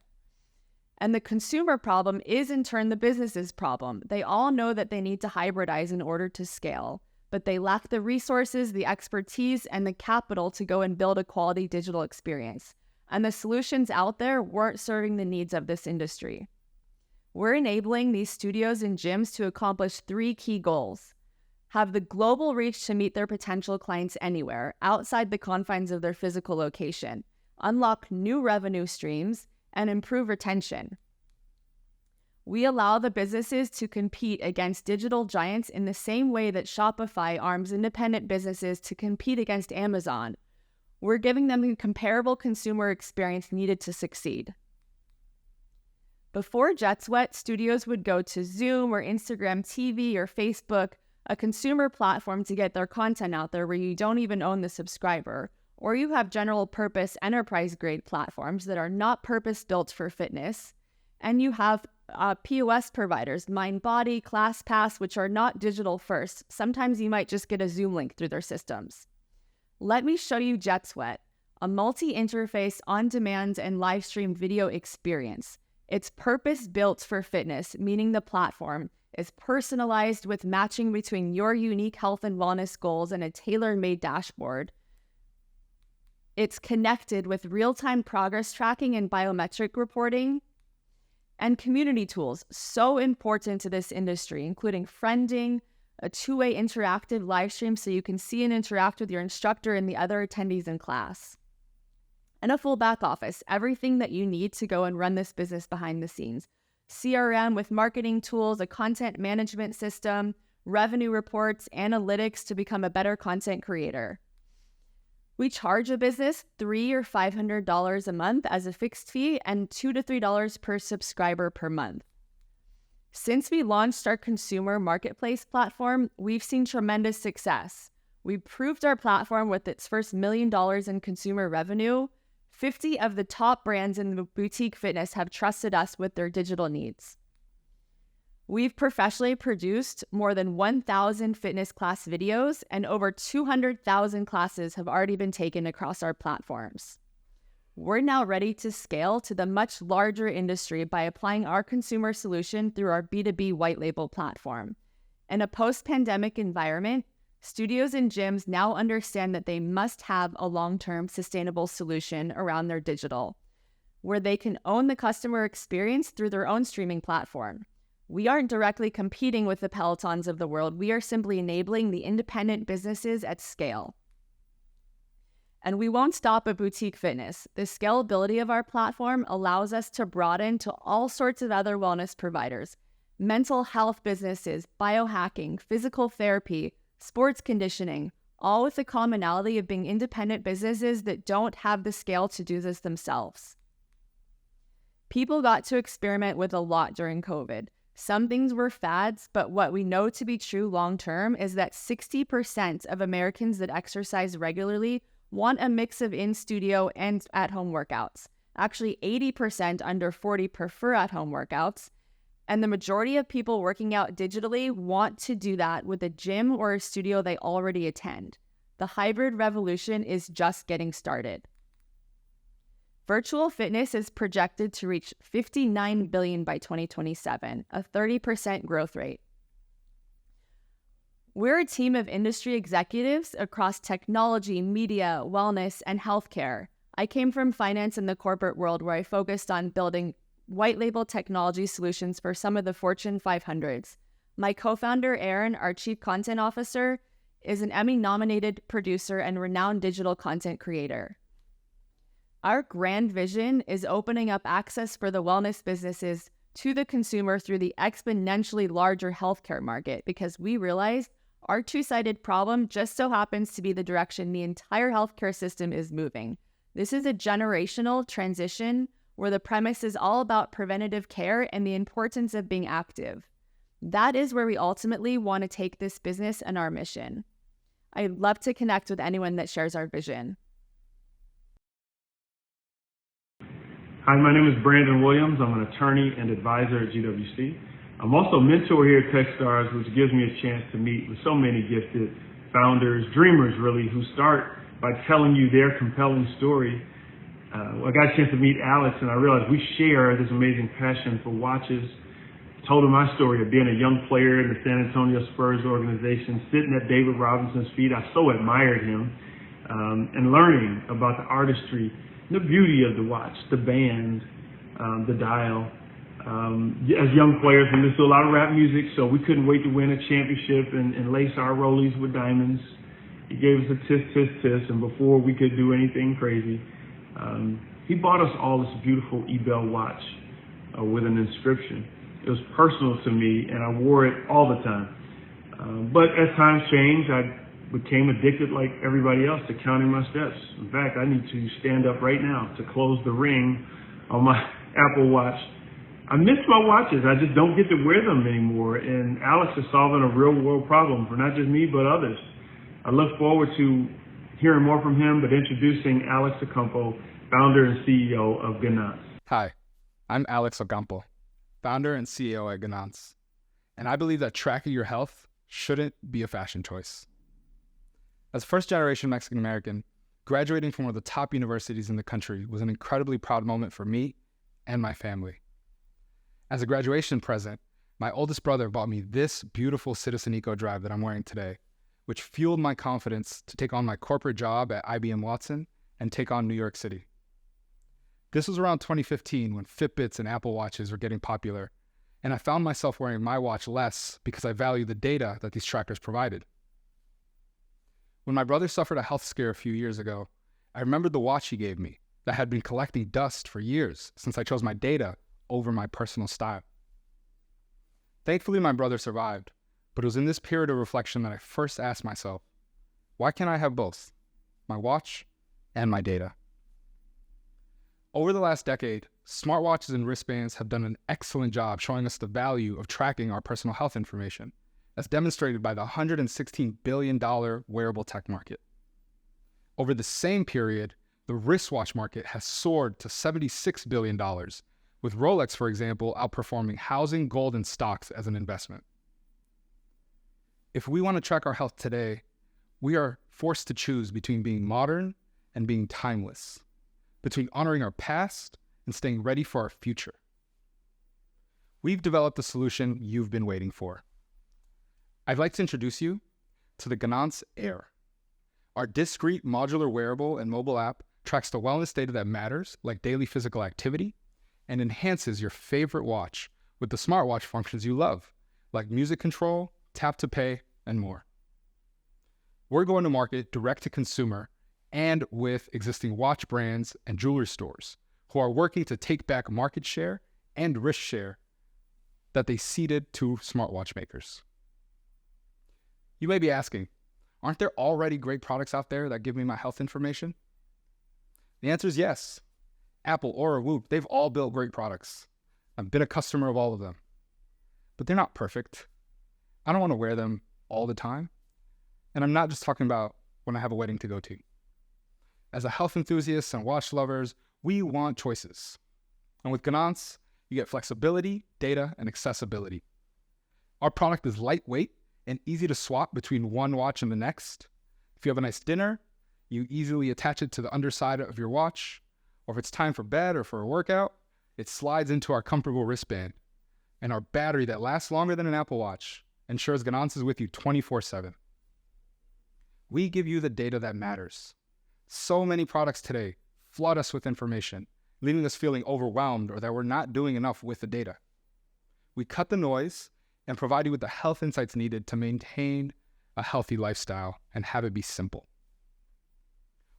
And the consumer problem is in turn the business's problem. They all know that they need to hybridize in order to scale, but they lack the resources, the expertise, and the capital to go and build a quality digital experience. And the solutions out there weren't serving the needs of this industry. We're enabling these studios and gyms to accomplish 3 key goals: have the global reach to meet their potential clients anywhere, outside the confines of their physical location, unlock new revenue streams, and improve retention. We allow the businesses to compete against digital giants in the same way that Shopify arms independent businesses to compete against Amazon. We're giving them the comparable consumer experience needed to succeed. Before JetSweat, studios would go to Zoom or Instagram TV or Facebook, a consumer platform to get their content out there where you don't even own the subscriber. Or you have general purpose enterprise grade platforms that are not purpose built for fitness. And you have POS providers, MindBody, ClassPass, which are not digital first. Sometimes you might just get a Zoom link through their systems. Let me show you JetSweat, a multi-interface, on-demand, and live stream video experience. It's purpose built for fitness, meaning the platform is personalized with matching between your unique health and wellness goals and a tailor-made dashboard. It's connected with real-time progress tracking and biometric reporting, and community tools, so important to this industry, including friending, a two-way interactive live stream so you can see and interact with your instructor and the other attendees in class, and a full back office, everything that you need to go and run this business behind the scenes. CRM with marketing tools, a content management system, revenue reports, analytics to become a better content creator. We charge a business $300 or $500 a month as a fixed fee and $2 to $3 per subscriber per month. Since we launched our consumer marketplace platform, we've seen tremendous success. We proved our platform with its first $1 million in consumer revenue. 50 of the top brands in the boutique fitness have trusted us with their digital needs. We've professionally produced more than 1,000 fitness class videos, and over 200,000 classes have already been taken across our platforms. We're now ready to scale to the much larger industry by applying our consumer solution through our B2B white label platform. In a post-pandemic environment, studios and gyms now understand that they must have a long-term sustainable solution around their digital, where they can own the customer experience through their own streaming platform. We aren't directly competing with the Pelotons of the world. We are simply enabling the independent businesses at scale. And we won't stop at boutique fitness. The scalability of our platform allows us to broaden to all sorts of other wellness providers, mental health businesses, biohacking, physical therapy, sports conditioning, all with the commonality of being independent businesses that don't have the scale to do this themselves. People got to experiment with a lot during COVID. Some things were fads, but what we know to be true long-term is that 60% of Americans that exercise regularly want a mix of in-studio and at-home workouts. Actually, 80% under 40 prefer at-home workouts, and the majority of people working out digitally want to do that with a gym or a studio they already attend. The hybrid revolution is just getting started. Virtual fitness is projected to reach $59 billion by 2027, a 30% growth rate. We're a team of industry executives across technology, media, wellness, and healthcare. I came from finance in the corporate world where I focused on building white label technology solutions for some of the Fortune 500s. My co-founder, Aaron, our chief content officer, is an Emmy-nominated producer and renowned digital content creator. Our grand vision is opening up access for the wellness businesses to the consumer through the exponentially larger healthcare market, because we realize our two-sided problem just so happens to be the direction the entire healthcare system is moving. This is a generational transition where the premise is all about preventative care and the importance of being active. That is where we ultimately want to take this business and our mission. I'd love to connect with anyone that shares our vision. Hi, my name is Brandon Williams. I'm an attorney and advisor at GWC. I'm also a mentor here at Techstars, which gives me a chance to meet with so many gifted founders, dreamers really, who start by telling you their compelling story. I got a chance to meet Alex, and I realized we share this amazing passion for watches. Told him my story of being a young player in the San Antonio Spurs organization, sitting at David Robinson's feet. I so admired him, and learning about the artistry, the beauty of the watch, the band, the dial. As young players, we listened to a lot of rap music, so we couldn't wait to win a championship and lace our rollies with diamonds. He gave us a tisk, tisk, tisk, and before we could do anything crazy, he bought us all this beautiful Ebel watch with an inscription. It was personal to me, and I wore it all the time. But as times changed, I became addicted like everybody else to counting my steps. In fact, I need to stand up right now to close the ring on my Apple Watch. I miss my watches. I just don't get to wear them anymore. And Alex is solving a real world problem for not just me, but others. I look forward to hearing more from him, but introducing Alex Ocampo, founder and CEO of Ganance. Hi, I'm Alex Ocampo, founder and CEO at Ganance. And I believe that tracking your health shouldn't be a fashion choice. As a first-generation Mexican-American, graduating from one of the top universities in the country was an incredibly proud moment for me and my family. As a graduation present, my oldest brother bought me this beautiful Citizen Eco Drive that I'm wearing today, which fueled my confidence to take on my corporate job at IBM Watson and take on New York City. This was around 2015 when Fitbits and Apple Watches were getting popular, and I found myself wearing my watch less because I value the data that these trackers provided. When my brother suffered a health scare a few years ago, I remembered the watch he gave me that had been collecting dust for years since I chose my data over my personal style. Thankfully, my brother survived, but it was in this period of reflection that I first asked myself, why can't I have both, my watch and my data? Over the last decade, smartwatches and wristbands have done an excellent job showing us the value of tracking our personal health information, as demonstrated by the $116 billion wearable tech market. Over the same period, the wristwatch market has soared to $76 billion, with Rolex, for example, outperforming housing, gold, and stocks as an investment. If we want to track our health today, we are forced to choose between being modern and being timeless, between honoring our past and staying ready for our future. We've developed the solution you've been waiting for. I'd like to introduce you to the Ganance Air. Our discrete modular wearable and mobile app tracks the wellness data that matters, like daily physical activity, and enhances your favorite watch with the smartwatch functions you love, like music control, tap to pay, and more. We're going to market direct to consumer and with existing watch brands and jewelry stores who are working to take back market share and risk share that they ceded to smartwatch makers. You may be asking, aren't there already great products out there that give me my health information? The answer is yes. Apple, Aura, Whoop, they've all built great products. I've been a customer of all of them. But they're not perfect. I don't want to wear them all the time. And I'm not just talking about when I have a wedding to go to. As a health enthusiast and watch lovers, we want choices. And with Ganance, you get flexibility, data, and accessibility. Our product is lightweight and easy to swap between one watch and the next. If you have a nice dinner, you easily attach it to the underside of your watch. Or if it's time for bed or for a workout, it slides into our comfortable wristband. And our battery that lasts longer than an Apple Watch ensures Ganance is with you 24/7. We give you the data that matters. So many products today flood us with information, leaving us feeling overwhelmed or that we're not doing enough with the data. We cut the noise and provide you with the health insights needed to maintain a healthy lifestyle and have it be simple.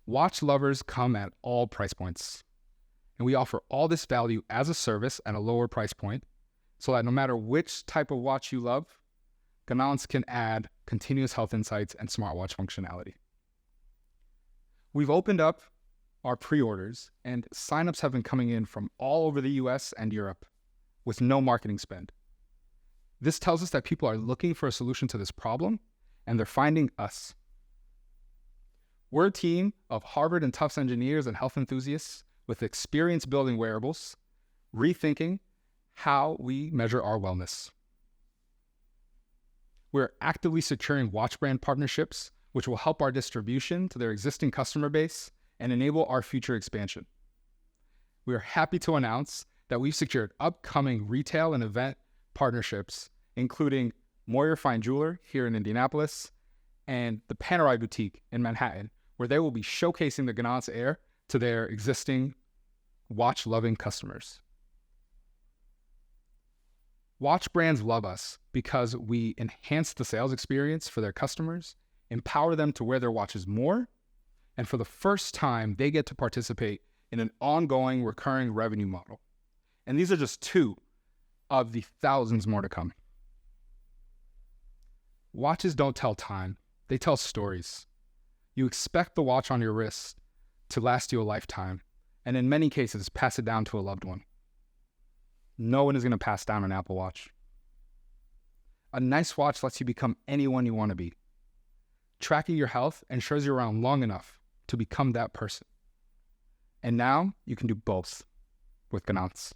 Watch lovers come at all price points, and we offer all this value as a service at a lower price point so that no matter which type of watch you love, Ganance can add continuous health insights and smartwatch functionality. We've opened up our pre-orders, and signups have been coming in from all over the US and Europe with no marketing spend. This tells us that people are looking for a solution to this problem, and they're finding us. We're a team of Harvard and Tufts engineers and health enthusiasts with experience building wearables, rethinking how we measure our wellness. We're actively securing watch brand partnerships, which will help our distribution to their existing customer base and enable our future expansion. We are happy to announce that we've secured upcoming retail and event partnerships, including Moyer Fine Jeweler here in Indianapolis and the Panerai Boutique in Manhattan, where they will be showcasing the Ganance Air to their existing watch-loving customers. Watch brands love us because we enhance the sales experience for their customers, empower them to wear their watches more, and for the first time, they get to participate in an ongoing recurring revenue model. And these are just two of the thousands more to come. Watches don't tell time, they tell stories. You expect the watch on your wrist to last you a lifetime, and in many cases, pass it down to a loved one. No one is going to pass down an Apple Watch. A nice watch lets you become anyone you want to be. Tracking your health ensures you're around long enough to become that person. And now you can do both with Ganance.